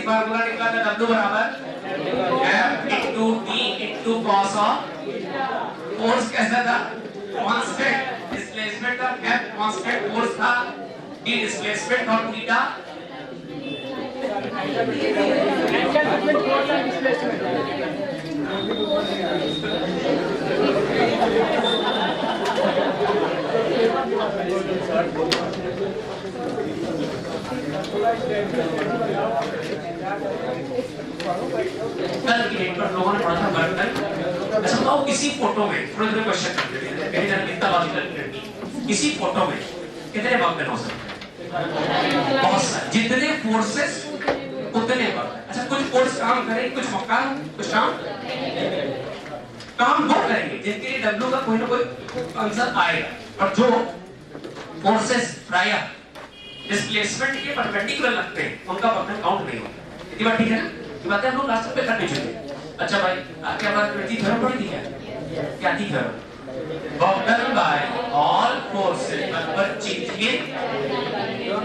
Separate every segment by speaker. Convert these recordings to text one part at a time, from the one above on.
Speaker 1: Formula निकला था W बराबर F into D into cos of force कैसा था कांस्टेंट डिस्प्लेसमेंट का F कांस्टेंट फोर्स था D डिस्प्लेसमेंट और थीटा कल की डेट पर लोगों ने पढ़ा था बर्तन। अच्छा बताओ किसी फोटो में थोड़ा थोड़ा क्वेश्चन करते हैं कहीं ना कितना लॉजिकल करनी किसी फोटो में कितने बर्तन हो सकते हैं बहुत सारे जितने फोर्सेस उतने बर्तन। अच्छा कुछ फोर्स काम करें कुछ मकान कुछ काम वो करेंगे जिनके लिए W का कोई ना कोई आंसर आएगा और जो फोर्सेस प्राय डिस्प्लेसमेंट के परपेंडिकुलर लगते हैं उनका बर्तन काउंट नहीं होगा। इतनी बात ठीक है ना ये बातें हम लोग लास्ट पे करनी चाहिए। अच्छा भाई क्या बात थी थ्योरम पढ़ी थी क्या थी theorem work done by all forces पर change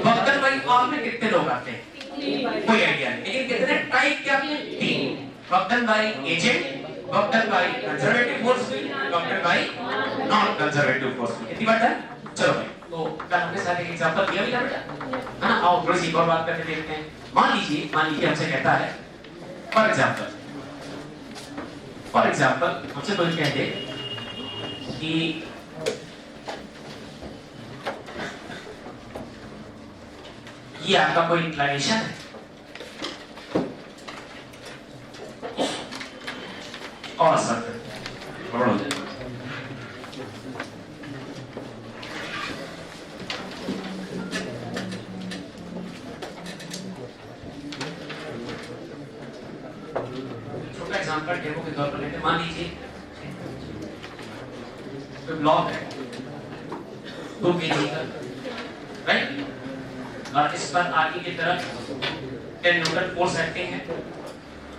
Speaker 1: work done by all में कितने लोग आते हैं कोई आइडिया नहीं लेकिन कितने टाइप के आपने तीन work done by agent work done bye conservative force work done bye non conservative force. इतनी बात है चलो भाई तो कल हमने साथ एक एग्जांपल दिया भी था बेटा है ना। आओ थोड़ी सी और बात करके देखते हैं। मान लीजिए हमसे कहता है फॉर एग्जांपल हमसे कोई कह दे कि ये आपका कोई इंक्लिनेशन है और सर्कल बढ़ो जाए एग्जांपल डेमो के तौर पर लेते हैं। मान लीजिए कोई ब्लॉक है 2 kg का राइट और इस पर आगे की तरफ 10 न्यूटन फोर्स एक्टिंग है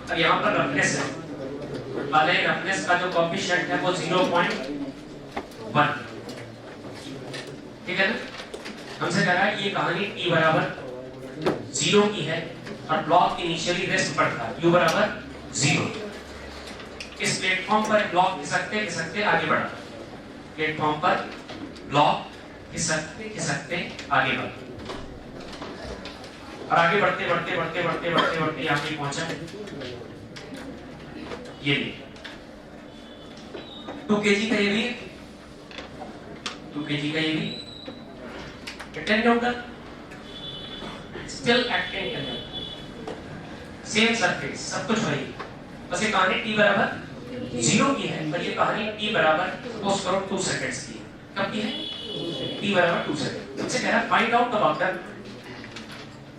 Speaker 1: और यहाँ पर रफनेस है वाले रफनेस का जो कोएफिशिएंट है वो 0.1 ठीक है ना। हमसे कह रहा है ये कहानी t बराबर 0 की है और ब्लॉक इनिशियली रेस्ट पर था u बराबर 0। इस प्लेटफॉर्म पर ब्लॉक खिसकते आगे बढ़ा प्लेटफॉर्म पर ब्लॉक खिसकते आगे बढ़ा और आगे बढ़ते यहाँ पे पहुंचा ये 2 kg का ये भी 2 kg का ये भी 10 Newton still acting same surface सब कुछ वही बस ये कहानी t बराबर 0 की है पर ये कहानी t बराबर सपोज करो 2 सेकंड्स की है। कब की है t बराबर 2 सेकंड। हमसे कह रहा है find out the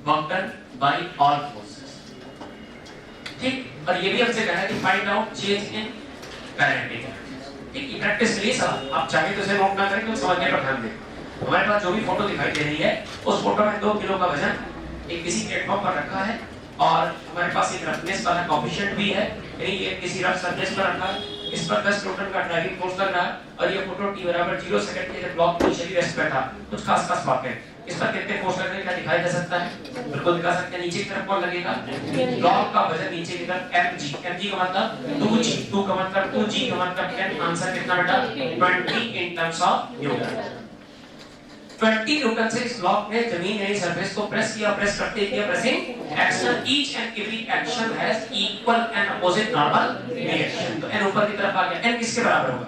Speaker 1: work done by all forces ठीक और ये भी हमसे कह रहा है कि find out change in kinetic ठीक ये प्रैक्टिस के लिए सवाल आप चाहे तो इसे नोट ना करें तो समझने पर ध्यान दें। हमारे पास जो भी फोटो दिखाई दे रही है उस फोटो में 2 किलो का वजन एक किसी प्लेटफॉर्म पर रखा है और हमारे पास एक रफनेस वाला कोएफिशिएंट भी है यानी ये किसी रफ सरफेस पर रखा है इस पर 10 न्यूटन का ड्राइविंग फोर्स लग रहा है और ये फोटो t बराबर 0 सेकंड के जब ब्लॉक इनिशियली रेस्ट पे था कुछ खास बातें इस पर कितने फोर्स लगने का दिखाई दे सकता है बिल्कुल दिखा सकते हैं। नीचे की तरफ कौन लगेगा ब्लॉक का वजन नीचे की तरफ mg का मतलब 2g 2 का मतलब 2g का मतलब 10 आंसर कितना बेटा 20 इन टर्म्स ऑफ न्यूटन 20 न्यूटन से इस ब्लॉक ने जमीन यानी सरफेस को प्रेस किया करते किया pressing action each and every action has equal and opposite normal reaction. तो n ऊपर की तरफ आ गया n किसके बराबर होगा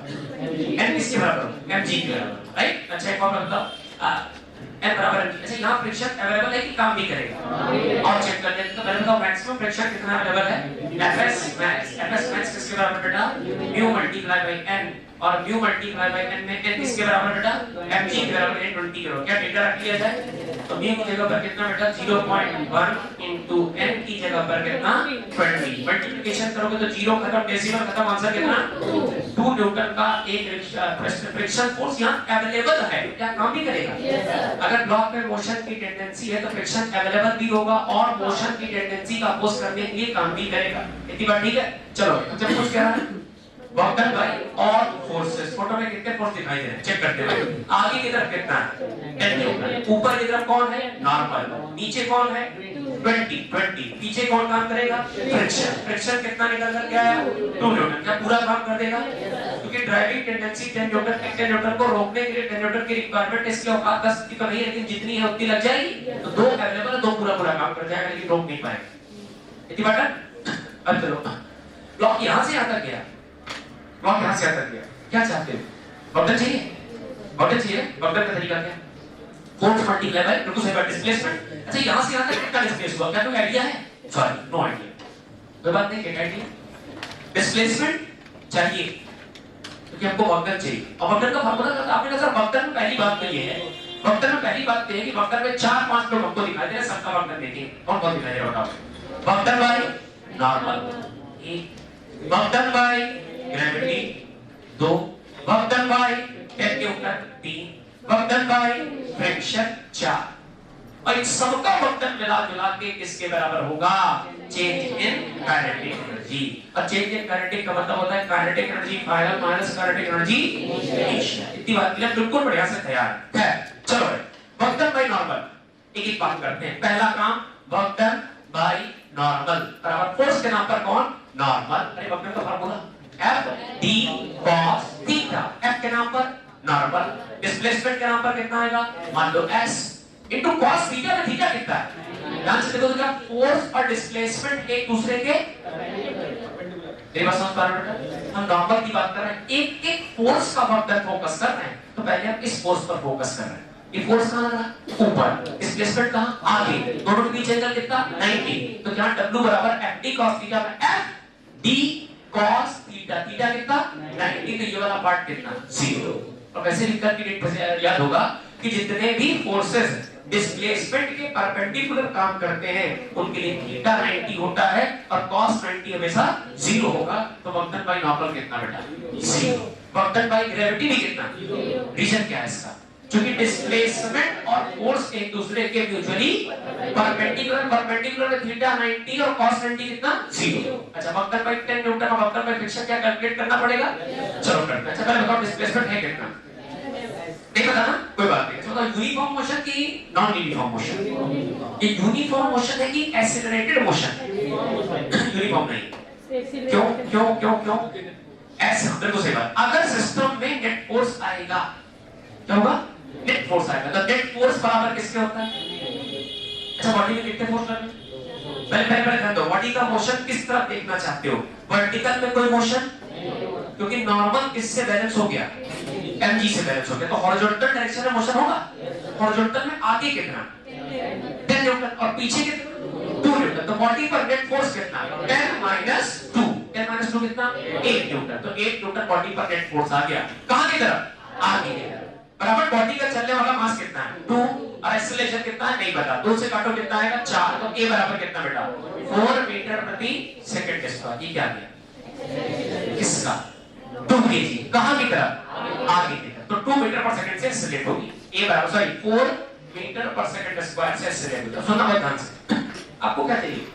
Speaker 1: n किसके बराबर होगा mg के बराबर राइट। अच्छा एक और बताओ n बराबर mg। अच्छा यहाँ फ्रिक्शन अवेलेबल है कि काम भी करेगा और चेक कर लेते हैं। तो पहले बताओ मैक्सिमम फ्रिक्शन कितना अवेलेबल है fs max किसके बराबर बेटा mu मल्टीप्लाई बाय n और mu मल्टीप्लाई बाय n में n किसके बराबर बेटा mg के बराबर 20 किलो। क्या डेटा रख लिया जाए तो mu की जगह पर कितना बेटा 0.1 into n की जगह पर कितना 20 मल्टीप्लिकेशन करोगे तो 0 खत्म डेसिमल खत्म आंसर कितना 2 न्यूटन का एक फ्रिक्शन फोर्स यहाँ अवेलेबल है। क्या काम भी करेगा अगर ब्लॉक में मोशन की टेंडेंसी है तो फ्रिक्शन अवेलेबल भी होगा और मोशन की टेंडेंसी का अपोज करने के लिए काम भी करेगा। इतनी बात ठीक है। चलो जब कुछ कह रहा है work done by all forces photo में कितने फोर्स दिखाई दे रहे हैं चेक करते हैं। आगे की तरफ कितना है 10 न्यूटन ऊपर की तरफ कौन है नॉर्मल नीचे कौन है 20 पीछे कौन काम करेगा? फ्रिक्शन कितना निकल कर के आया? 2 न्यूटन। क्या पूरा काम कर देगा? क्योंकि ड्राइविंग टेंडेंसी 10 न्यूटन, 10 न्यूटन को रोकने के लिए 10 न्यूटन की रिक्वायरमेंट इसके औकात 10 की तो नहीं है, लेकिन जितनी है उतनी लग जाएगी। तो 2 अवेलेबल है, 2 पूरा काम कर जाएगा, लेकिन रोक नहीं पाएगा। इतनी बात है। अब चलो ब्लॉक यहां से यहां तक गया, ब्लॉक यहां से यहां तक गया, क्या चाहते हो? बबल चाहिए? बबल चाहिए? बबल का तरीका क्या? फोर्स मल्टीप्लाई बाय बिल्कुल सही बात, डिस्प्लेसमेंट। अच्छा यहां से यहां तक कितना डिस्प्लेस हुआ? क्या कोई आईडिया है? Sorry, no idea. कोई बात नहीं, क्या आईडिया? डिस्प्लेसमेंट चाहिए क्योंकि हमको वक्र चाहिए। और वक्र का फार्मूला क्या था? आपने कहा सर वक्र में पहली बात तो ये है, वक्र में पहली बात ये है कि वक्र में 4-5 लोग हमको दिखाई दे रहे हैं, सबका वक्र देखिए कौन कौन दिखाई दे रहा है बताओ। वक्र बाय नॉर्मल 1, वक्र बाय ग्रेविटी 2, वक्र बाय 10 के ऊपर 3, वक्र बाय फ्रिक्शन 4। और इस सबका वक्र मिला जुला के किसके बराबर होगा? Change in kinetic energy. और चेंज इन काइनेटिक का मतलब होता है kinetic energy final minus kinetic energy initial. इतनी बात क्लियर? बिल्कुल बढ़िया से तैयार है। चलो वक्र बाय नॉर्मल एक एक बात करते हैं। पहला काम वक्र बाय नॉर्मल बराबर फोर्स के नाम पर कौन? नॉर्मल। अरे वक्र का formula F D cos theta. F के नाम पर नॉर्मल, डिस्प्लेसमेंट के नाम पर कितना आएगा? मान लो S इनटू cos थीटा में थीटा कितना है? ध्यान से देखो तो क्या फोर्स और डिस्प्लेसमेंट एक दूसरे के मेरी बात समझ पा रहे हो? हम नॉर्मल की बात कर रहे हैं, एक एक फोर्स का वक्र फोकस कर रहे हैं। तो पहले हम इस फोर्स पर फोकस कर रहे हैं। ये फोर्स कहां लग रहा है? ऊपर। डिस्प्लेसमेंट कहां? आगे। दोनों के बीच एंगल कितना? 90। तो क्या W बराबर FD cos थीटा में FD cos थीटा, थीटा कितना? 90। तो ये वाला पार्ट कितना? 0। और वैसे लिख करके याद होगा कि जितने भी फोर्सेस डिस्प्लेसमेंट के परपेंडिकुलर काम करते हैं उनके लिए थीटा 90 होता है और cos 90 हमेशा 0 होगा। तो वक्र बाय नॉर्मल कितना बेटा? 0। वक्र बाय ग्रेविटी भी कितना? रीजन क्या है इसका? क्योंकि डिस्प्लेसमेंट और फोर्स एक दूसरे के म्यूचुअली परपेंडिकुलर में थीटा 90 और cos 90 कितना? 0। अच्छा वक्र बाय 10 न्यूटन और वक्र बाय फ्रिक्शन क्या कैलकुलेट करना पड़ेगा? चलो करते हैं। अच्छा पहले बताओ डिस्प्लेसमेंट है कितना? नहीं पता ना? कोई बात नहीं। तो यूनिफॉर्म मोशन की नॉन यूनिफॉर्म मोशन? ये यूनिफॉर्म मोशन है कि एक्सेलरेटेड मोशन? यूनिफॉर्म नहीं। क्यों क्यों क्यों क्यों? ऐसे बिल्कुल सही बात। अगर सिस्टम में नेट फोर्स आएगा क्या होगा? नेट फोर्स आएगा। तो नेट फोर्स बराबर किसके होता है? अच्छा बॉडी में कितने फोर्स लगते हैं? पहले ध्यान दो, बॉडी का मोशन किस तरफ देखना चाहते हो? वर्टिकल में कोई मोशन? क्योंकि नॉर्मल किससे बैलेंस हो गया? mg से बैलेंस हो गया। तो हॉरिजॉन्टल डायरेक्शन में मोशन होगा। हॉरिजॉन्टल में आगे कितना? 10 न्यूटन और पीछे कितना? 2 न्यूटन। तो बॉडी पर नेट फोर्स कितना? 10 माइनस 2। 10 माइनस 2 कितना? 8 न्यूटन। तो 8 न्यूटन बॉडी पर नेट फोर्स आ गया। कहां की तरफ? आगे की तरफ। बराबर बॉडी का चलने वाला मास कितना है? 2। और एक्सेलरेशन कितना है? नहीं पता। 2 से काटो कितना आएगा? 4। तो a बराबर कितना बेटा? 4 मीटर प्रति सेकंड स्क्वायर। ये क्या गया? किसका? 2 kg। कहां की तरफ? आगे की तरफ। तो 2 मीटर पर सेकंड से एक्सेलरेट होगी। a बराबर सॉरी 4 मीटर पर सेकंड स्क्वायर से एक्सेलरेट होगा। सुनना बहुत ध्यान से। आपको क्या चाहिए?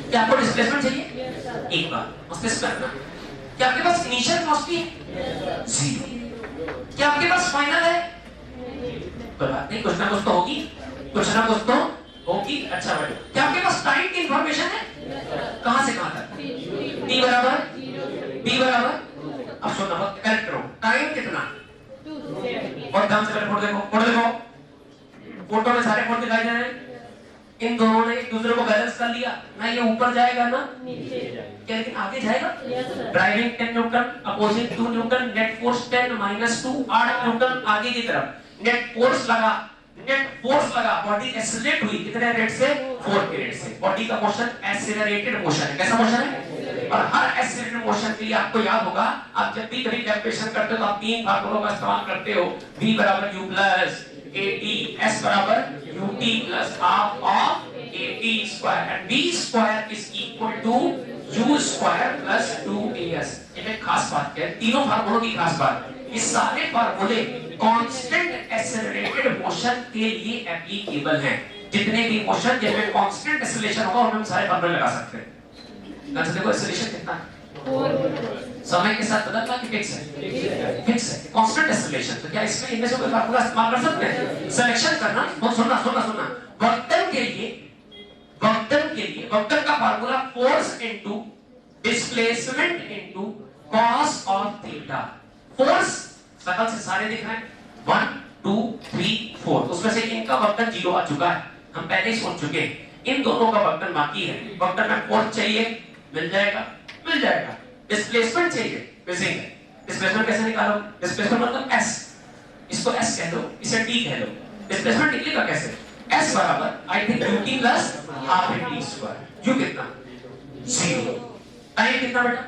Speaker 1: क्या आपको डिस्प्लेसमेंट चाहिए? एक बार मस्तिष्क करना। क्या आपके पास इनिशियल वेलोसिटी है? 0। क्या आपके पास फाइनल है? कोई बात नहीं, कुछ ना कुछ तो होगी, कुछ ना कुछ तो होगी। अच्छा भाई क्या आपके पास टाइम की इंफॉर्मेशन है? कहां से कहां तक? t बराबर b बराबर। अब सुनना बहुत करेक्ट करो। टाइम कितना? और ध्यान से फोटो देखो, फोटो देखो। फोटो में सारे फोटो दिखाई दे रहे हैं। इन दोनों ने एक दूसरे को बैलेंस कर लिया ना। ये ऊपर जाएगा ना नीचे जाएगा। क्या लेकिन आगे जाएगा? Driving 10 Newton, opposite 2 Newton, net force 10 minus 2 8 Newton आगे की तरफ। नेट फोर्स लगा, बॉडी एक्सेलरेट हुई कितने रेट से? 4 के रेट से। बॉडी का मोशन एक्सेलरेटेड मोशन है। कैसा मोशन है? और हर एक्सेलरेटेड मोशन के लिए आपको याद होगा, आप जब भी कभी कैलकुलेशन करते हो तो आप 3 फार्मूलों का इस्तेमाल करते हो। v बराबर u प्लस at, s बराबर ut प्लस half of at square and v square is equal to u square plus 2as। ये खास बात है, तीनों फार्मूलों की खास बात। ये सारे फार्मूले कांस्टेंट एक्सेलरेटेड मोशन के लिए एप्लीकेबल हैं। जितने भी मोशन जिनमें कांस्टेंट एक्सेलरेशन होगा उनमें सारे फार्मूले लगा सकते हैं। देखो एक्सेलरेशन कितना है? समय के साथ बदलता कि फिक्स है? फिक्स है, कांस्टेंट एक्सेलरेशन। तो क्या इसमें इनमें से कोई फार्मूला इस्तेमाल कर सकते हैं? सिलेक्शन करना। सुनना वक्तन का formula force into displacement into cos of theta. Force सकल से सारे दिख रहे हैं 1 2 3 4, उसमें से इनका वक्तन 0 आ चुका है, हम पहले ही सोच चुके हैं। इन दोनों का वक्तन बाकी है। वक्तन में फोर्स चाहिए, मिल जाएगा। डिस्प्लेसमेंट चाहिए, मिसिंग है। डिस्प्लेसमेंट कैसे निकालो? डिस्प्लेसमेंट मतलब s, इसको s कह दो, इसे t कह लो। डिस्प्लेसमेंट निकलेगा कैसे? s बराबर आई थिंक ut प्लस हाफ t स्क्वायर। u कितना? 0। टाइम कितना बेटा?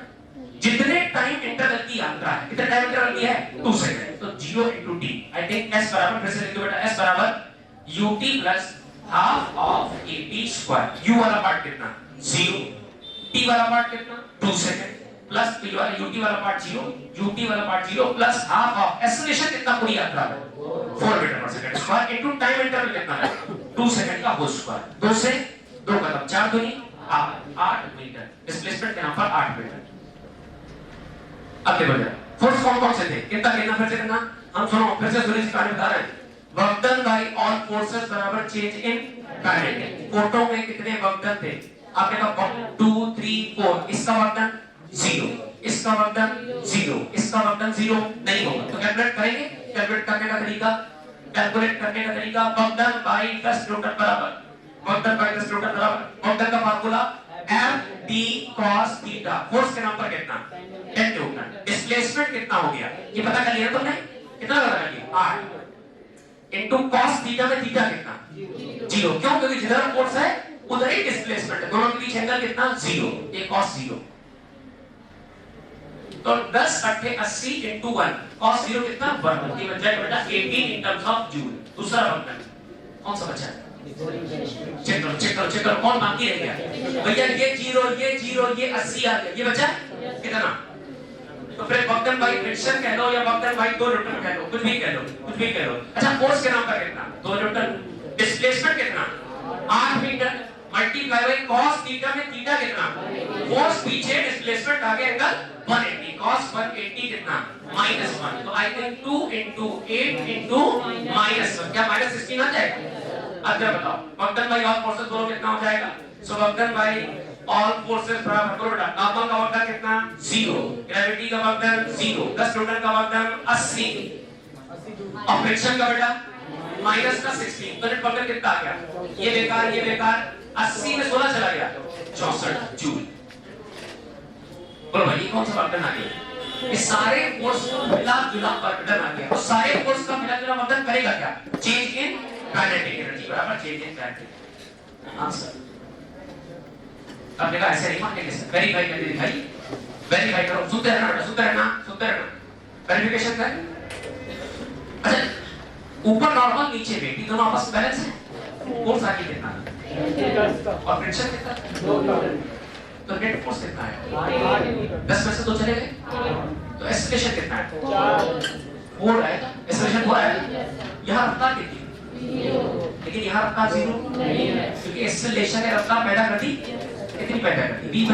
Speaker 1: जितने टाइम इंटरवल की यात्रा है, कितने टाइम इंटरवल की है? 2 सेकंड। तो 0 into t, I think s बराबर, फिर से लिख दो बेटा, s बराबर ut प्लस half of at square. u वाला पार्ट कितना? 0। t वाला पार्ट कितना? 2 सेकंड प्लस p वाला ut वाला पार्ट 0, ut वाला part 0 plus half of acceleration कितना पूरी यात्रा में? 4 मीटर पर second square into time interval कितना है? 2 सेकंड का होल स्क्वायर। 2 से 2 कदम, 4 दूनी 8 मीटर। डिस्प्लेसमेंट के नाम पर 8 मीटर। आगे बढ़ जाओ। फोर्स कौन से थे? कितना फिर से करना। हम सुनो, फिर से सूर्य कहानी बता रहे हैं। वक्तन बाय ऑल फोर्सेस बराबर चेंज इन काइनेटिक। फोटो में कितने वक्तन थे? आपने कहा 1 2 3 4, इसका वक्तन 0, इसका वक्तन 0, इसका वक्तन 0 नहीं होगा। तो कैलकुलेट करेंगे। कैलकुलेट करने का तरीका वक्तन बाय 10 न्यूटन बराबर, वक्तन का formula F d cos theta. Force के नाम पर कितना? 10 न्यूटन। डिस्प्लेसमेंट कितना हो गया ये पता कर लिया तुमने? कितना पता कर लिया? 8 इनटू cos थीटा में थीटा कितना? 0। क्यों? क्योंकि जिधर फोर्स है उधर ही डिस्प्लेसमेंट है। दोनों के बीच एंगल कितना? 0। ये cos 0। तो 10 8 80 इनटू 1, cos 0 कितना? 1। ये बच जाएगा बेटा 18 इन टर्म्स ऑफ जूल। दूसरा वक्तन कौन सा बचा है? चेक करो कौन बाकी रह गया? भैया ये 0 ये 80 आ गया, ये बचा कितना? तो फिर वक्तन बाई फ्रिक्शन कह लो या वक्तन बाई 2 न्यूटन कह लो, कुछ भी कह लो। अच्छा, फोर्स के नाम पर कितना? 2 न्यूटन। डिस्प्लेसमेंट कितना? 8 metre multiply by cos theta में थीटा कितना? फोर्स पीछे, डिस्प्लेसमेंट आगे, एंगल 180। cos 180 कितना? -1। तो आई थिंक 2 into 8 into -1, क्या -16 आ जाएगा? अब जरा बताओ, वक्तन बाई ऑल फोर्सेस बोलो कितना हो जाएगा? सो वक्तन बाई ऑल फोर्सेस बराबर करो बेटा। नॉर्मल का वक्तन कितना? 0, ग्रेविटी का वक्तन 0, 10 न्यूटन का वक्तन 80, और फ्रिक्शन का बेटा -16। तो नेट वक्तन कितना आ गया? ये बेकार 80 में 16 चला गया, 64 जूल। बोलो भाई, ये कौन सा वक्तन आ गया? ये सारे फोर्स का मिला जुला वक्तन आ गया। और सारे फोर्स का मिला जुला वक्तन करेगा क्या? चेंज इन काइनेटिक एनर्जी बराबर चेंज इन काइनेटिक। आंसर अब देखा, ऐसे नहीं मानने के सर। वेरीफाई करके दिखाई, वेरीफाई करो। सुनते रहना। वेरिफिकेशन कर। अच्छा, ऊपर नॉर्मल, नीचे वेट, दोनों आपस में बैलेंस है। फोर्स आगे कितना और फ्रिक्शन कितना? तो नेट फोर्स कितना है? 10 में से 2 चले गए, तो एक्सेलरेशन कितना है? 4 आएगा। एक्सेलरेशन 4 आएगा। यहाँ रफ्तार कितनी? लेकिन यहाँ रफ्तार 0 नहीं है, क्योंकि एक्सेलरेशन ने रफ्तार पैदा कर दी। कितनी पैदा कर दी? v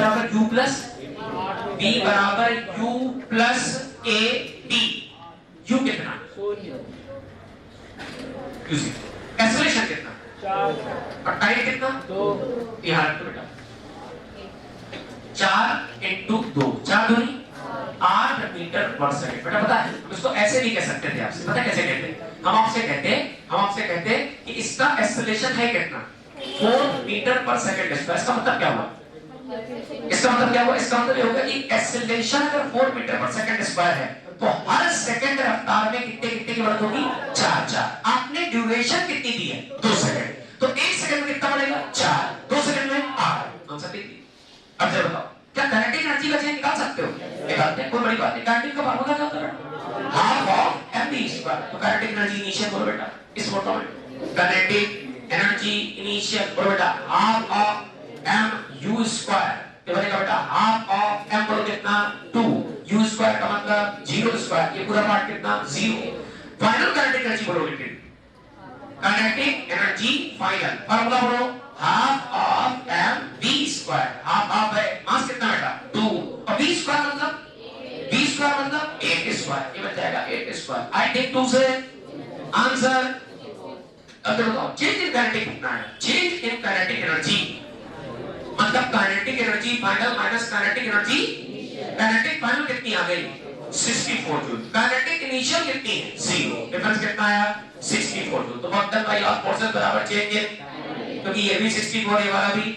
Speaker 1: बराबर u plus a d। u कितना? एक्सेलरेशन कितना? 4। और टाइम कितना? 2। यहाँ रख दो बेटा, 4 into 2, 4 दूनी 8 मीटर पर सेकंड। बेटा पता है, हम इसको ऐसे भी कह सकते थे आपसे। पता कैसे कहते? हम आपसे कहते कि इसका एक्सेलरेशन है कितना? 4 मीटर पर सेकंड स्क्वायर। इसका मतलब क्या हुआ? इसका मतलब ये होगा कि एक्सेलरेशन अगर 4 मीटर पर सेकंड स्क्वायर है, तो हर सेकंड रफ्तार में कितने की बढ़त होगी? 4। आपने ड्यूरेशन कितनी दी है? 2 सेकंड। तो 1 सेकंड में कितना बढ़ेगा? 4। 2 सेकंड में 8। आंसर देखिए। अब जरा बताओ, क्या काइनेटिक एनर्जी का चेंज निकाल सकते हो? निकालते हैं, कोई बड़ी बात नहीं। काइनेटिक का फार्मूला क्या होता है? Half of mv square. तो काइनेटिक एनर्जी इनिशियल बोलो बेटा, इस फोटो में काइनेटिक एनर्जी इनिशियल बोलो बेटा, हाफ ऑफ mu स्क्वायर। ये बनेगा बेटा हाफ ऑफ m बोलो कितना? 2। u स्क्वायर का मतलब 0 स्क्वायर। ये पूरा पार्ट कितना? 0। फाइनल काइनेटिक एनर्जी बोलो लिखिए, काइनेटिक एनर्जी फाइनल फार्मूला बोलो, half of mv square. Half है, मास कितना बेटा? 2, और v स्क्वायर मतलब 8 स्क्वायर। ये बन जाएगा 8 स्क्वायर। आई टेक 2 से आंसर अब तो बताओ चेंज इन काइनेटिक कितना है? चेंज इन काइनेटिक एनर्जी मतलब kinetic energy final minus kinetic energy, kinetic final कितनी आ गई 64 जूल, काइनेटिक इनिशियल कितनी है 0, डिफरेंस कितना आया 64 जूल। तो work done by loss forces बराबर चेंज इन, क्योंकि ये भी 64 ये वाला भी,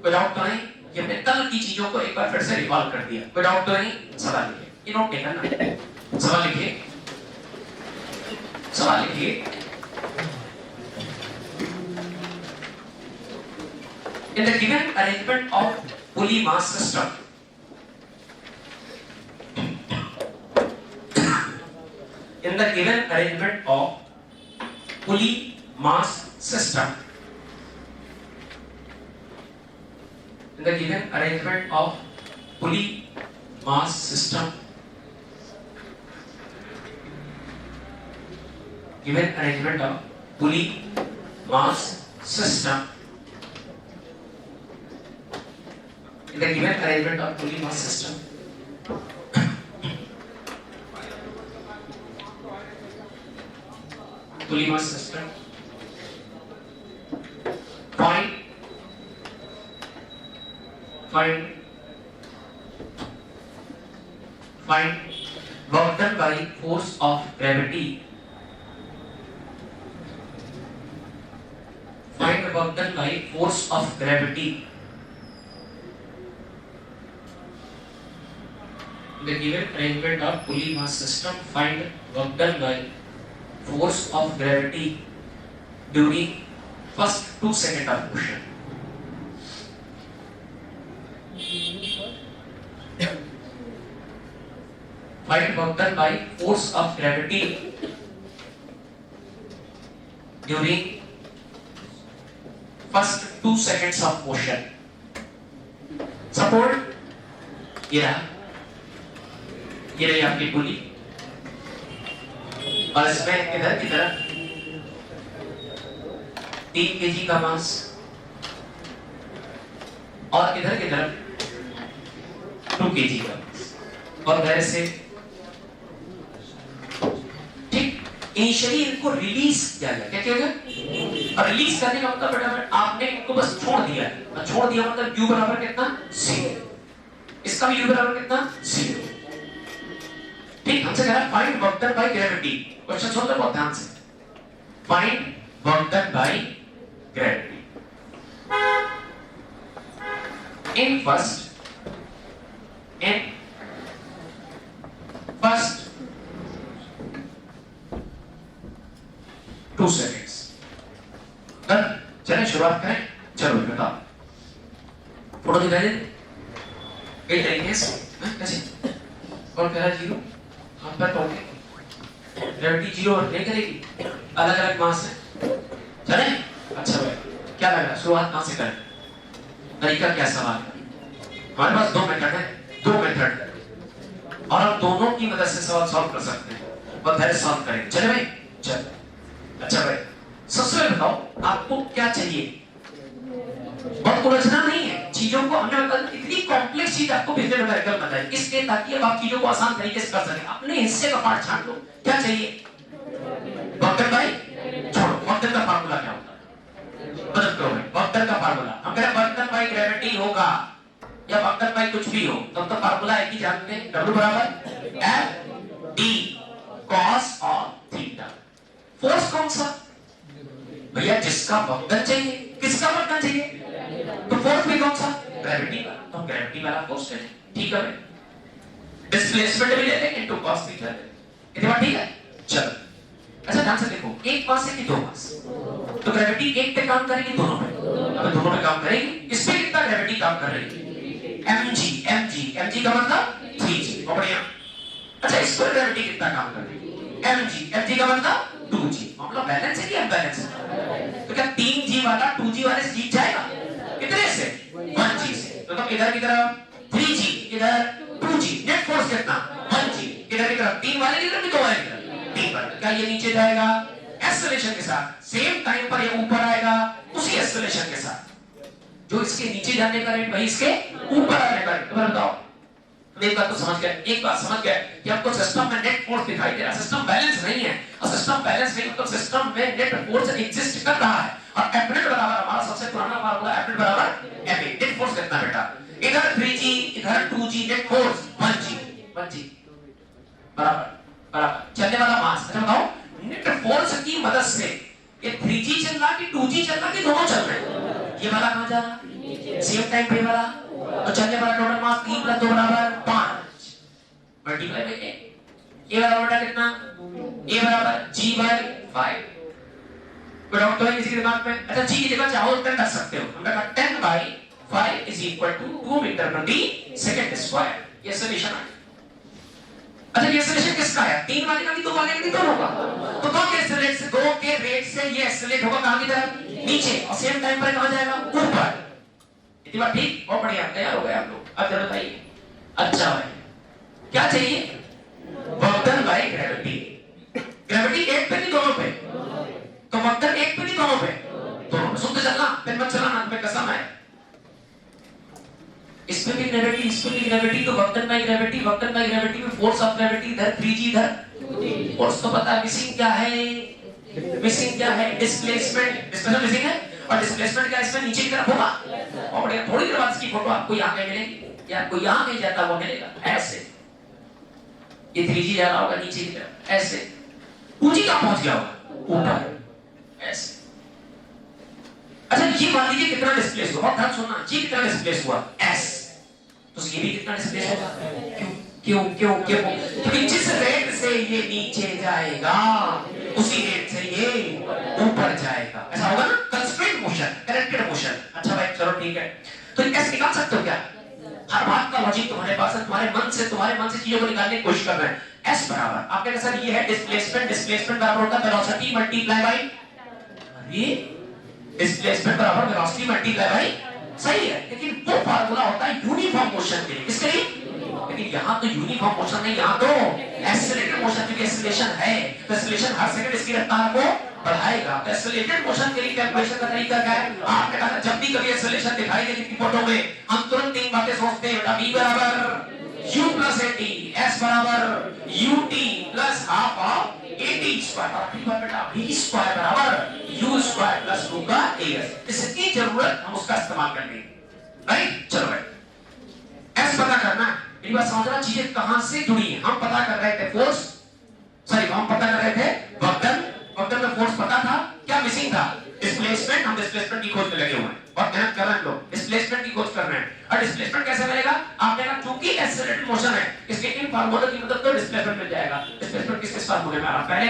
Speaker 1: कोई डाउट तो नहीं? ये हमने कल की चीजों को एक बार फिर से रिकॉल कर दिया, कोई डाउट तो नहीं? सवाल लिखिए, ये नोट टेकन ना, सवाल लिखिए, सवाल लिखिए। In the given arrangement of pulley mass system, in the given arrangement of pulley mass system, in the given arrangement of pulley mass system, given arrangement of pulley mass system, in the given arrangement of pulley mass system, pulley mass system, find work done by force of gravity, find the work done by force of gravity, the given arrangement of pulley mass system, find work done by force of gravity during first 2 seconds of motion. Find work done by force of gravity during first 2 seconds of motion. Support ये रही आपकी पुली और इसमें इधर की तरफ 3 kg का मास और इधर की तरफ 2 kg का मास और वैसे से ठीक इनिशियली इनको रिलीज किया गया। क्या किया गया? और रिलीज करने का मतलब बेटा आपने इनको बस छोड़ दिया है, छोड़ दिया मतलब u बराबर कितना 0, इसका भी u बराबर कितना 0। ठीक हमसे कह रहा है find work done by gravity. Question सुन लो बहुत ध्यान से, find work done by gravity in first 2 seconds। चलें शुरुआत करें, चलो बताओ फोटो दिखाई दे कई तरीके से कैसे और कह रहा 0 हाथ पर टोके ग्रेविटी 0 नहीं करेगी, अलग अलग मास है। चले अच्छा भाई क्या लग रहा है शुरुआत कहां से करें, तरीका क्या सवाल है? हमारे पास 2 मेथड है, 2 मेथड और हम दोनों की मदद से सवाल सॉल्व कर सकते हैं और धैर्य सॉल्व करेंगे। चले भाई चल अच्छा भाई सबसे पहले बताओ आपको क्या चाहिए? बहुत उलझना नहीं है चीजों को, हमने इतनी कॉम्प्लेक्स चीज आपको बिजनेस न्यूमेरिकल बताई इसलिए ताकि अब आप चीजों को आसान तरीके से कर सकें। अपने हिस्से का पार्ट छांट लो, क्या चाहिए? वक्र भाई छोड़ो, वक्र का फार्मूला क्या होता है मदद करो भाई। वक्र का फार्मूला हम कह रहे हैं वक्र बाय ग्रेविटी होगा या वक्र बाय कुछ भी हो तब तो फार्मूला एक ही जानते हैं, W बराबर F D cos और थीटा। फोर्स कौन सा भैया? जिसका वक्र चाहिए। किसका वक्र चाहिए? तो फोर्स भी कौन सा? ग्रेविटी का, तो ग्रेविटी वाला फोर्स है। ठीक है, डिस्प्लेसमेंट भी ले लेंगे इनटू cos थीटा, इतना ठीक है। चलो अच्छा ध्यान से देखो, एक मास है कि 2 मास, तो ग्रेविटी एक पे काम करेगी दोनों पे, अगर दोनों पे काम करेगी इस पे कितना ग्रेविटी काम कर रही है? mg mg का मतलब 3g। बढ़िया। अच्छा इस पर ग्रेविटी कितना काम कर रही है? mg का मतलब 2g। मामला बैलेंस है कि अनबैलेंस है? तो क्या 3g वाला 2g वाले से जीत जाएगा? कितने से? 1g से। तो इधर की तरफ 3g, इधर 2g, नेट फोर्स कितना? 1g। इधर की तरफ 3 वाले, इधर की 2 वाले, 3 वाले। क्या ये नीचे जाएगा? एक्सेलरेशन के साथ सेम टाइम पर ये ऊपर आएगा उसी एक्सेलरेशन के साथ। जो इसके नीचे जाने का रेट वही इसके ऊपर आने का रेट। बताओ एक बात तो समझ गए, एक बात समझ गए कि आपको सिस्टम में नेट फोर्स दिखाई दे रहा है, सिस्टम बैलेंस नहीं है, और सिस्टम बैलेंस नहीं मतलब सिस्टम में नेट फोर्स एग्जिस्ट कर रहा है, और F नेट बराबर हमारा सबसे पुराना फार्मूला F नेट बराबर Ma। नेट फोर्स कितना बेटा, इधर 3G इधर 2G, नेट फोर्स 1G बराबर बराबर चलने वाला मास। अच्छा बताओ नेट फोर्स की मदद से ये 3G चल रहा कि 2G चल रहा कि दोनों चल रहे हैं, ये वाला कहां जा रहा है, सेम टाइम पे वाला, तो चलने वाला टोटल मास 3 + 2 बराबर 5 मल्टीप्लाई बाय ए वाला बेटा कितना, ए बराबर G/5। कोई डाउट तो है किसी के दिमाग में? अच्छा G की जगह चाहो तो रख सकते हो, हमने कहा 10/5 = 2 मीटर प्रति सेकंड स्क्वायर, ये सॉल्यूशन है। अच्छा ये एक्सेलरेशन किसका है, 3 वाले का कि 2 वाले का कि दोनों का, तो 2 के रेट से ये एक्सेलरेट होगा कहां की तरफ, नीचे, और सेम टाइम पर कहां जाएगा, ऊपर। इतनी बात ठीक, बहुत बढ़िया, तैयार हो गए आप लोग। अब जरा बताइए, अच्छा भाई क्या चाहिए, work done by gravity. Gravity एक पे नहीं दोनों पे, तो वर्क डन एक पे नहीं दोनों पे, दोनों पे। सुनते चलना, फिर मत चलाना, तुम्हें कसम है। इसमें भी ग्रेविटी, इसमें भी ग्रेविटी, तो work done by gravity, work done by gravity में फोर्स ऑफ ग्रेविटी, इधर 3G इधर फोर्स, तो पता है मिसिंग क्या है, मिसिंग क्या है, डिस्प्लेसमेंट, डिस्प्लेसमेंट मिसिंग है, और डिस्प्लेसमेंट क्या इसमें नीचे की तरफ होगा, और बढ़िया। थोड़ी देर बाद इसकी फोटो आपको यहाँ पे मिलेगी, या आपको यहाँ नहीं जाता वो मिलेगा, ऐसे ये 3G जा रहा होगा नीचे की तरफ, ऐसे 2G कहाँ पहुंच गया होगा, ऊपर, ऐसे। अच्छा ये मान लीजिए कितना डिस्प्लेस हुआ, ध्यान सुनना, ये कितना डिस्प्लेस हुआ, S, तो ये भी कितना डिस्प्लेस होगा, क्यों क्यों क्यों क्यों, क्योंकि जिस रेट से ये नीचे जाएगा उसी रेट से ये ऊपर जाएगा, ऐसा होगा ना, कंस्ट्रेंट मोशन, करेक्टेड मोशन। अच्छा भाई चलो ठीक है, तो कैसे निकाल सकते हो क्या, हर बात का लॉजिक तुम्हारे पास है, तुम्हारे मन से चीजों को निकालने की कोशिश कर रहे हैं। S बराबर आपके के सर ये है डिस्प्लेसमेंट, डिस्प्लेसमेंट बराबर होता है वेलोसिटी मल्टीप्लाई बाय, ये डिस्प्लेसमेंट बराबर वेलोसिटी मल्टीप्लाई बाय, सही है, लेकिन वो फार्मूला होता है यूनिफॉर्म मोशन के लिए, किसके लिए, लेकिन यहाँ तो यूनिफॉर्म मोशन नहीं, यहाँ तो एक्सेलरेटेड मोशन, क्योंकि एक्सेलरेशन है, तो एक्सेलरेशन हर सेकंड इसकी रफ्तार को बढ़ाएगा। तो एक्सेलरेटेड मोशन के लिए कैलकुलेशन का तरीका क्या है, आपने कहा जब भी कभी एक्सेलरेशन दिखाई दे किसी फोटो में, हम तुरंत 3 बातें सोचते हैं, v बराबर u + at, s बराबर ut + ½ of at², बेटा v² बराबर u² + 2 का as, इसकी जरूरत हम उसका इस्तेमाल करेंगे, राइट। चलो भाई s पता करना, मेरी बात समझना, चीजें कहां से जुड़ी हैं। हम पता कर रहे थे फोर्स, सॉरी हम पता कर रहे थे वर्क डन, वर्क डन में फोर्स पता था, क्या मिसिंग था, डिस्प्लेसमेंट। हम डिस्प्लेसमेंट की खोज में लगे हुए हैं, बहुत मेहनत कर रहे हैं लोग, डिस्प्लेसमेंट की खोज कर रहे हैं। और डिस्प्लेसमेंट कैसे मिलेगा, आपने कहा क्योंकि एक्सेलरेटेड मोशन है, इसके इन फार्मूले की मदद से डिस्प्लेसमेंट मिल जाएगा। डिस्प्लेसमेंट किस फार्मूले में आ रहा, पहले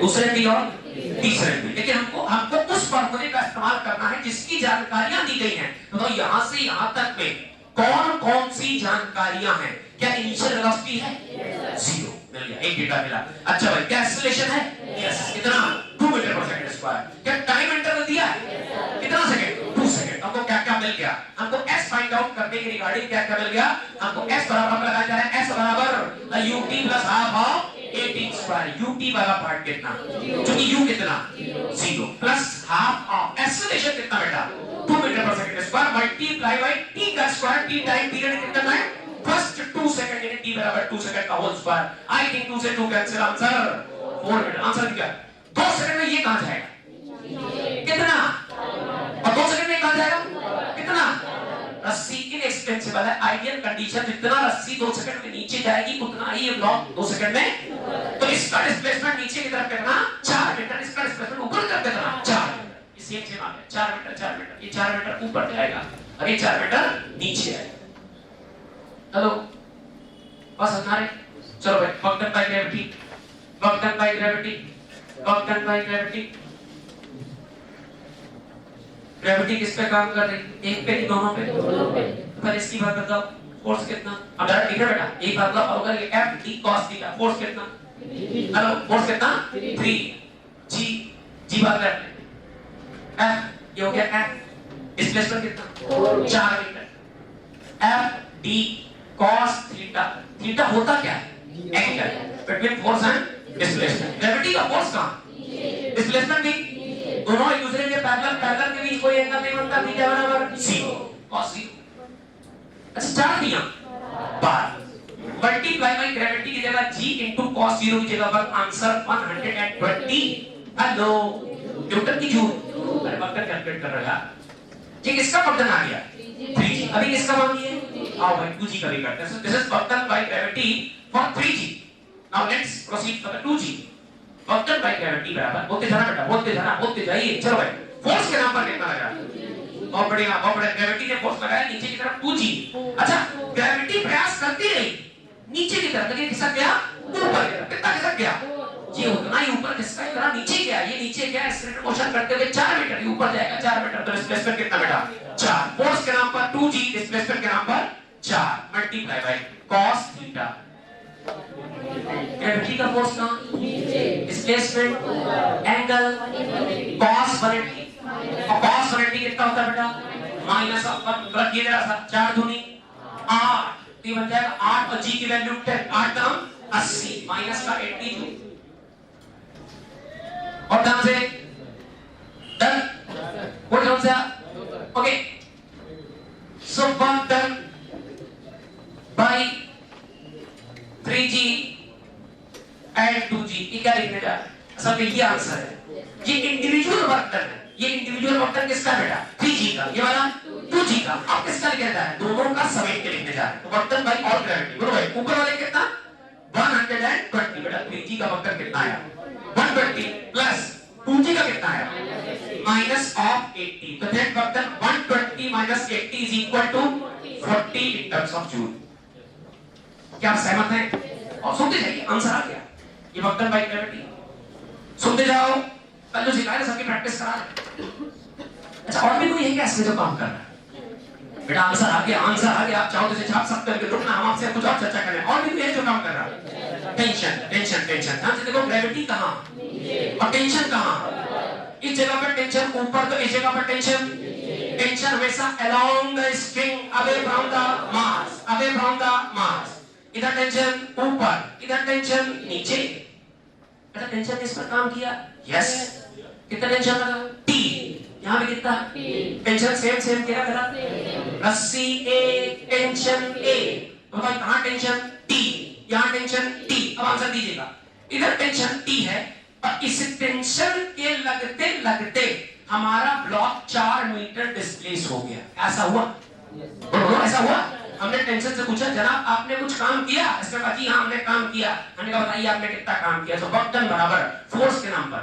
Speaker 1: दूसरे दी और तीसरे दी, लेकिन हमको उस फार्मूले का इस्तेमाल करना है जिसकी जानकारियां दी गई हैं। तो यहां से यहां तक में कौन कौन सी जानकारियां हैं, क्या इनिशियल वेलोसिटी है, 0 मिल गया, एक डेटा मिला। अच्छा भाई क्या एक्सेलरेशन है, यस, कितना, 2 मीटर पर सेकंड स्क्वायर। क्या टाइम इंटरवल दिया है, कितना सेकंड, 2 सेकंड। हमको क्या क्या मिल गया, हमको s फाइंड आउट करने के रिगार्डिंग क्या क्या मिल गया, हमको s बराबर लगाया जा रहा है, s बराबर ut + ½ of at², ut वाला पार्ट कितना, क्योंकि u कितना 0 + ½ of एक्सेलरेशन कितना बेटा 2 मीटर पर second square multiply by t का स्क्वायर, t टाइम पीरियड कितना है, फर्स्ट 2 सेकंड यानी t बराबर 2 सेकंड का होल स्क्वायर। आई थिंक 2 से 2 कैंसिल, आंसर 4 मिनट। आंसर क्या, 2 सेकंड में ये कहां जाएगा, कितना, और 2 सेकंड में कहां जाएगा, कितना, रस्सी इनएक्सपेंसिबल है, आइडियल कंडीशन, जितना रस्सी 2 सेकंड में नीचे जाएगी उतना ही ये ब्लॉक 2 सेकंड में, तो इसका डिस्प्लेसमेंट नीचे की तरफ कितना, 4 मीटर, इसका डिस्प्लेसमेंट ऊपर कर कितना, 4 मीटर, इसी से मान 4 मीटर 4 मीटर, ये 4 मीटर ऊपर जाएगा और ये 4 मीटर नीचे आएगा। हेलो बस हमारे, चलो भाई work done by gravity, work done by gravity, work done by gravity. Gravity किस पे काम कर रही है, एक पे नहीं दोनों पे, पर इसकी बात बताओ, फोर्स कितना, अब जरा ठीक है बेटा, एक बात बताओ, अगर ये F d cos theta, force कितना, हेलो फोर्स कितना, 3 g बात करते हैं, F ये हो गया F, डिस्प्लेसमेंट कितना, 4 metre, F d cos theta, theta होता क्या है, angle between force and displacement. Gravity का फोर्स कहां, डिस्प्लेसमेंट भी, दोनों एक दूसरे के पैरेलल के बीच कोई एंगल नहीं बनता, थीटा बराबर 0 cos 0। अच्छा 4 दिया, 12 मल्टीप्लाई बाय ग्रेविटी की जगह g into cos 0 की जगह पर आंसर 120। हेलो न्यूटन की जूल। अरे वक्र कैलकुलेट कर रहा है। ये किसका वक्र आ गया 3g। अभी किसका मांगिए आओ भाई 2g का भी करते हैं। दिस इज वक्र by gravity for 3g। Now let's proceed for 2g। वक्र बाय ग्रेविटी बराबर बोलते जाना बेटा बोलते जाइए। चलो भाई फोर्स के नाम पर कितना लगा बहुत बढ़िया ग्रेविटी ने फोर्स लगाया नीचे की तरफ 2g। अच्छा ग्रेविटी प्रयास करती रही नीचे की तरफ लेकिन खिसक गया ऊपर की तरफ। कितना खिसक गया ये उतना ही ऊपर खिसका इतना नीचे गया। ये नीचे गया एक्सीलरेटर मोशन करते हुए 4 मीटर ऊपर जाएगा 4 मीटर। तो डिस्प्लेसमेंट कितना बेटा 4। फोर्स के नाम पर 2g डिस्प्लेसमेंट के नाम पर 4 multiply by cos theta. Gravity का फोर्स कहां डिस्प्लेसमेंट एंगल cos 180 और cos 180 कितना होता है बेटा माइनस प्लस ये जरा सा 4 दूनी 8 ये बन जाएगा 8 और g की वैल्यू 10 8 दाम 80 माइनस का 80 और दाम से डन कोई समस्या okay. So work done bye 3g and 2g। ये क्या लिखने जा असल में ये आंसर है। ये इंडिविजुअल वर्क डन है। ये इंडिविजुअल वर्क डन किसका बेटा 3g का। ये वाला 2g का। आप किसका लिखने जा रहे हैं दोनों का समेट के लिखने जा रहे हैं। तो work done by all gravity बोलो भाई ऊपर वाले कितना 120 बेटा 3g का वर्क डन कितना आया 120 प्लस 2g का कितना आया माइनस ऑफ 80। तो that work done 120 minus 80 is equal to 40 in terms of joule. क्या आप सहमत हैं और सुनते जाइए आंसर आ गया। ये वर्क डन बाय ग्रेविटी सुनते जाओ कल जो सिखाया सबकी प्रैक्टिस करा रहे। अच्छा और भी कोई है क्या इसमें जो काम कर रहा है बेटा आंसर आ गया आप चाहो तो इसे छाप सकते हो रुकना हम आपसे कुछ और चर्चा करें। और भी कोई है जो काम कर रहा है टेंशन ध्यान से देखो ग्रेविटी कहां और टेंशन कहां। इस जगह पर टेंशन ऊपर तो इस जगह पर टेंशन हमेशा along the string away from the mass। इधर टेंशन ऊपर इधर टेंशन नीचे। बेटा टेंशन ने इस पर काम किया यस कितना टेंशन लगा T यहां पे कितना टेंशन सेम क्या करा रस्सी A टेंशन A। तो भाई कहां टेंशन T यहां टेंशन T। अब आंसर दीजिएगा इधर टेंशन T है और इस टेंशन के लगते हमारा ब्लॉक 4 मीटर डिस्प्लेस हो गया। ऐसा हुआ बोलो ऐसा हुआ। हमने टेंशन से पूछा जनाब आपने कुछ काम किया इसने कहा जी हां हमने काम किया। हमने कहा बताइए आपने कितना काम किया। तो वर्क डन बराबर फोर्स के नाम पर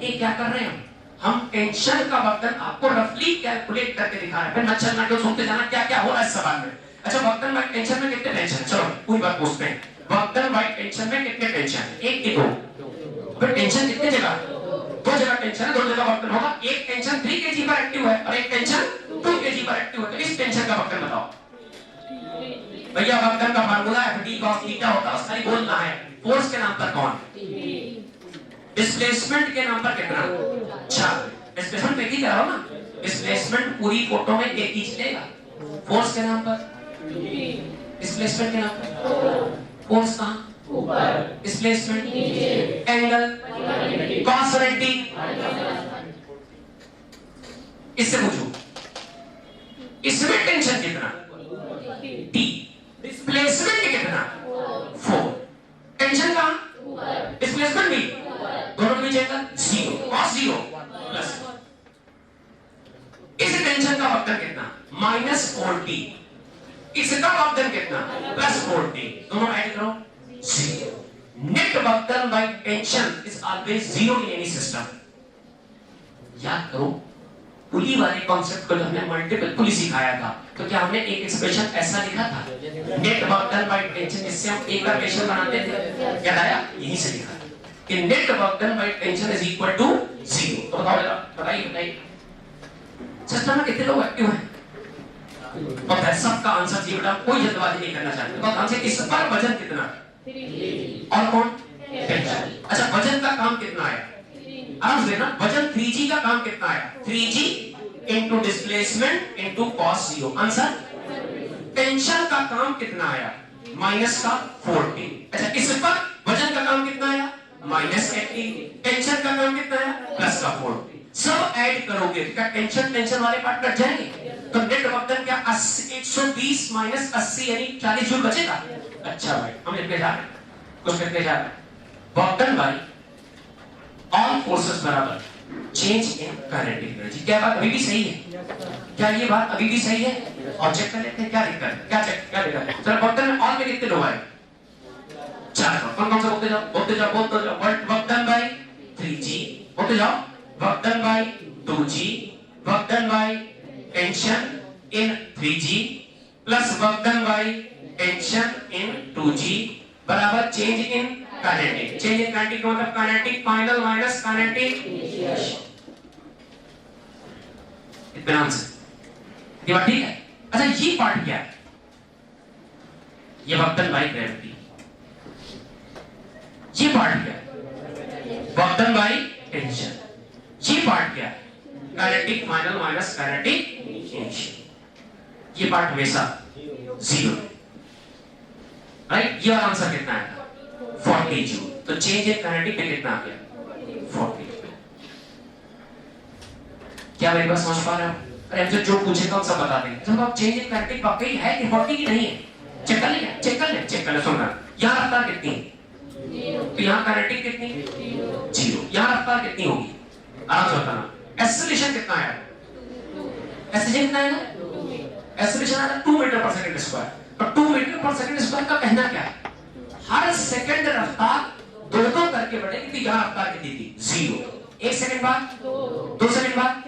Speaker 1: ये क्या कर रहे हैं हम टेंशन का वर्क डन आपको रफली कैलकुलेट करके दिखा रहे हैं। फिर मत चलना क्यों सुनते जाना क्या हो रहा है इस सवाल में। अच्छा वर्क डन बाय टेंशन में कितने टेंशन चलो पूरी बात पूछते हैं। वर्क डन बाय टेंशन में कितने टेंशन एक की दो फिर टेंशन कितने जगह 2 जगह टेंशन है 2 जगह वर्क डन होगा। एक टेंशन 3 kg पर एक्टिव है और एक टेंशन 2 kg पर एक्टिव है। तो इस टेंशन का वर्क डन बताओ भैया। वर्क डन का फार्मूला है F cos थीटा होता है। उसका बोलना है फोर्स के नाम पर कौन डिस्प्लेसमेंट के नाम पर कितना। अच्छा डिस्प्लेसमेंट एक ही कराओ ना डिस्प्लेसमेंट पूरी फोटो में एक ही चलेगा। फोर्स के नाम पर डिस्प्लेसमेंट के नाम पर फोर्स कहां ऊपर डिस्प्लेसमेंट नीचे एंगल cos 180। इससे पूछो इसमें टेंशन कितना T डिस्प्लेसमेंट कितना 4 टेंशन कहां डिस्प्लेसमेंट भी दोनों के बीच एंगल 0 cos 0 प्लस इस टेंशन का वक्र कितना -40 इसका वक्र कितना +40 दोनों ऐड करो 0। Net work done by tension is always 0 in any system. याद करो पुली वाले कॉन्सेप्ट को जब हमने मल्टीपल पुली सिखाया था तो क्या हमने एक एक्सप्रेशन ऐसा लिखा था net work done by tension जिससे हम एक इक्वेशन बनाते थे याद आया यहीं से लिखा कि net work done by tension is equal to 0। तो बताइए सिस्टम में कितने लोग एक्टिव हैं और फिर सबका आंसर जी बेटा कोई जल्दबाजी नहीं करना चाहते। तो हमसे इस पर वजन कितना और कौन टेंशन। अच्छा वजन का काम कितना आया आराम से ना वजन 3g का काम कितना आया 3g into displacement into cos 0। Answer tension का काम कितना आया माइनस का 40। अच्छा इस पर वजन का काम कितना आया -80 टेंशन का काम कितना आया प्लस का 40। सब ऐड करोगे क्या टेंशन वाले पार्ट कट जाएंगे तो नेट वर्क क्या 120 माइनस 80 यानी 40 जूल बचेगा। अच्छा भाई हम लिख के जा रहे हैं, कुछ करके जा रहे हैं। Work done by all forces बराबर चेंज इन काइनेटिक एनर्जी। क्या बात अभी भी सही है? क्या ये बात अभी भी सही है? और चेक कर लेते हैं क्या लिखा है, क्या चेक क्या लिखा है। चलो वर्क डन ऑल में कितने लोग आए? 4। कौन कौन सा बोलते जाओ बोलते जाओ बोलते जाओ। वर्क डन बाय 3g बोलते जाओ। Work done bye 2g, work done by tension in 3g plus work done by tension in 2g बराबर change in kinetic. Change in kinetic का मतलब kinetic final minus kinetic initial. इतना answer ये बात ठीक है। अच्छा ये पार्ट क्या है? ये वर्क डन बाय ग्रेविटी। ये पार्ट क्या है? Work done by tension. ये पार्ट क्या है? Kinetic final minus kinetic initial. ये पार्ट हमेशा 0 राइट। ये वाला आंसर कितना आएगा? 40 जूल। तो चेंज इन काइनेटिक में कितना आ गया? 40। क्या मेरी बात समझ पा रहे हो? अरे हमसे जो पूछेगा हम सब बता देंगे। जब आप चेंज इन काइनेटिक वाकई है कि 40 की नहीं है, चेक कर लेंगे चेक कर ले चेक कर ले। सुन रहा यहां रफ्तार कितनी है? तो यहां काइनेटिक कितनी? 0। यहां रफ्तार कितनी होगी? आराम से बताना। एक्सेलरेशन कितना है? एक्सेलरेशन कितना है? एक्सेलरेशन है 2 मीटर पर सेकंड स्क्वायर। और 2 मीटर पर सेकंड स्क्वायर का कहना क्या है? हर सेकंड रफ्तार 2 करके बढ़ेगी। तो यहां रफ्तार कितनी थी? 0। 1 सेकंड बाद 2 सेकंड बाद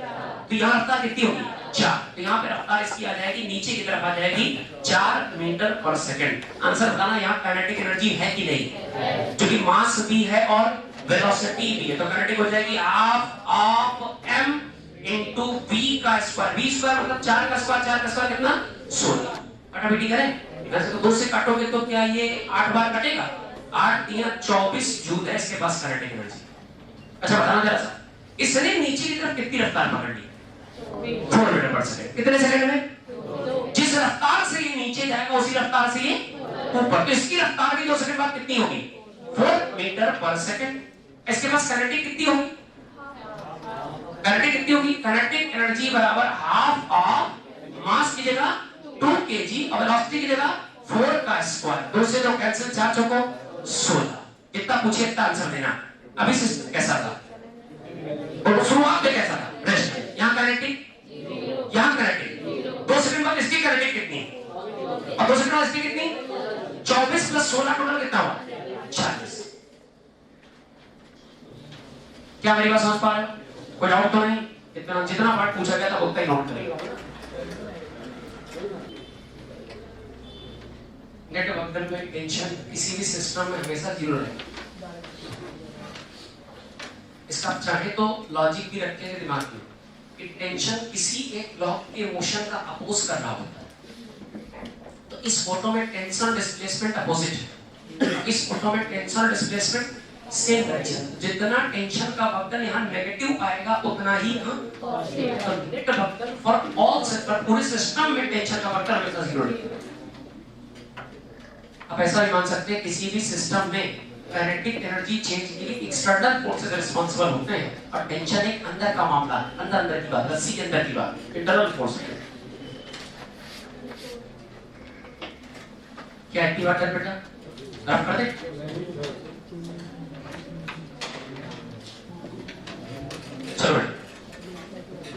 Speaker 1: तो यहां रफ्तार कितनी होगी? 4। तो यहां पे रफ्तार इसकी आ जाएगी नीचे की तरफ आ जाएगी 4 मीटर पर सेकंड। आंसर बताना यहां काइनेटिक एनर्जी है कि नहीं है? जो कि मास भी है और वेलोसिटी भी है। तो काइनेटिक हो जाएगी half of m into v का स्क्वायर। v स्क्वायर मतलब 4 का स्क्वायर। 4 का स्क्वायर कितना? 16। काटाबीटी करें। वैसे तो 2 से काटोगे तो क्या ये 8 बार कटेगा? 8 3 24 जूल है इसके पास काइनेटिक एनर्जी। अच्छा बताना जरा सा, इसने नीचे की तरफ कितनी रफ्तार पकड़ ली? 4 मीटर पर सेकंड। कितने सेकंड में? जिस रफ्तार से ये नीचे जाएगा उसी रफ्तार से ये ऊपर। तो इसकी रफ्तार भी 2 सेकंड बाद कितनी होगी? 4 मीटर पर सेकंड। इसके पास काइनेटिक कितनी होगी? काइनेटिक कितनी होगी? काइनेटिक एनर्जी बराबर हाफ ऑफ मास की जगह 2 kg और वेलोसिटी की जगह 4 का स्क्वायर। 2 से 2 कैंसिल, 4 चौको 16। जितना पूछे इतना आंसर देना। अभी सिस्टम कैसा था? और शुरुआत में कैसा था? रेस्ट। यहां काइनेटिक, यहां काइनेटिक। 2 सेकंड बाद इसकी काइनेटिक कितनी? और 2 सेकंड बाद इसकी कितनी? 24 प्लस 16 टोटल कितना हुआ? 40। क्या मेरी बात समझ पा रहे हो? कोई डाउट तो नहीं? इतना जितना पार्ट पूछा गया था उतना ही नोट करेगा। नेट वर्क में टेंशन किसी भी सिस्टम में हमेशा 0 रहेगा। इसका आप चाहे तो लॉजिक भी रखेंगे दिमाग में कि टेंशन किसी एक ब्लॉक के मोशन का अपोज कर रहा होता है। तो इस फोटो में टेंशन डिस्प्लेसमेंट अपोजिट है, इस फोटो में टेंशन डिस्प्लेसमेंट सेम डायरेक्शन। जितना टेंशन का वक्तन यहाँ नेगेटिव आएगा उतना ही नेट वक्तन फॉर ऑल सेक्टर पूरे सिस्टम में टेंशन का वक्तन हमेशा 0 रहेगा। आप ऐसा भी मान सकते हैं किसी भी सिस्टम में काइनेटिक एनर्जी चेंज के लिए एक्सटर्नल फोर्सेस रिस्पांसिबल होते हैं और टेंशन एक अंदर का मामला है, अंदर की बात, रस्सी के अंदर की बात, इंटरनल फोर्स है। क्या एक्टिव वाटर बेटा रफ कर दे। चलो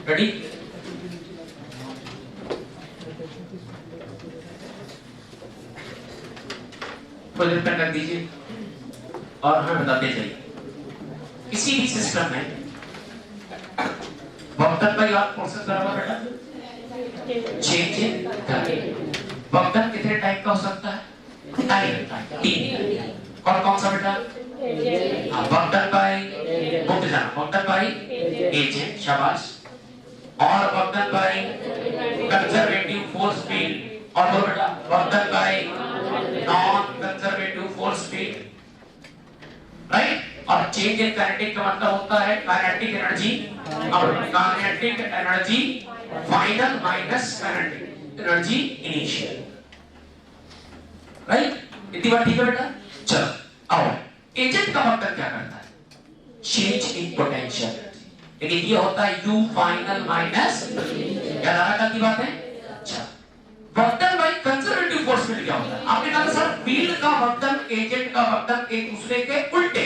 Speaker 1: रेडी। प्रोजेक्टर कर दीजिए और हमें बताते जाइए किसी भी सिस्टम में वक्तन पर याद फोर्सेस बराबर बेटा चेंज इन वक्तन कितने टाइप का हो सकता है? 3। कौन सा बेटा? वक्तन बाय बोलते जाना, वक्तन बाय एजेंट, शाबाश। और वक्तन बाय कंजर्वेटिव फोर्स फील्ड। और बोलो बेटा वक्तन by non conservative force field, right. और चेंज इन काइनेटिक का मतलब होता है काइनेटिक एनर्जी और kinetic energy final minus kinetic energy initial, right. इतनी बात ठीक है बेटा? चलो आओ, एजेंट का मतलब क्या करता है? Change in potential. लेकिन ये होता है u फाइनल माइनस, क्या धारा की बात है। अच्छा, work done bye conservative force field क्या होता है? आपने कहा सर फील्ड का वर्क डन एजेंट का वर्क डन एक दूसरे के उल्टे,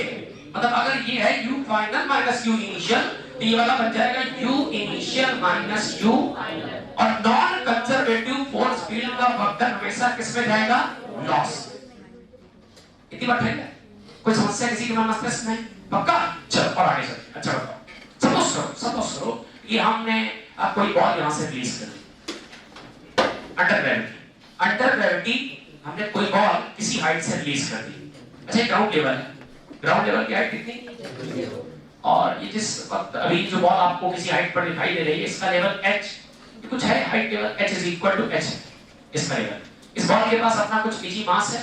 Speaker 1: मतलब अगर ये है u final minus u initial, तो ये वाला बन जाएगा u इनिशियल माइनस u, और नॉन कंजर्वेटिव फोर्स फील्ड का वर्क डन हमेशा किसमें जाएगा? लॉस। इतनी बात है, कोई समस्या किसी के मन मस्तिष्क में? पक्का? चलो और आगे चलते। अच्छा बताओ, सपोज करो ये हमने कोई बॉल यहां से रिलीज कर दी अंडर ग्रेविटी हमने कोई बॉल किसी हाइट से रिलीज कर दी। अच्छा, ग्राउंड लेवल है, ग्राउंड लेवल की हाइट कितनी? और ये जिस वक्त अभी जो बॉल आपको किसी हाइट पर दिखाई दे रही है इसका लेवल h, कुछ है height level h is equal to h, इसका लेवल। इस बॉल के पास अपना कुछ निजी मास है,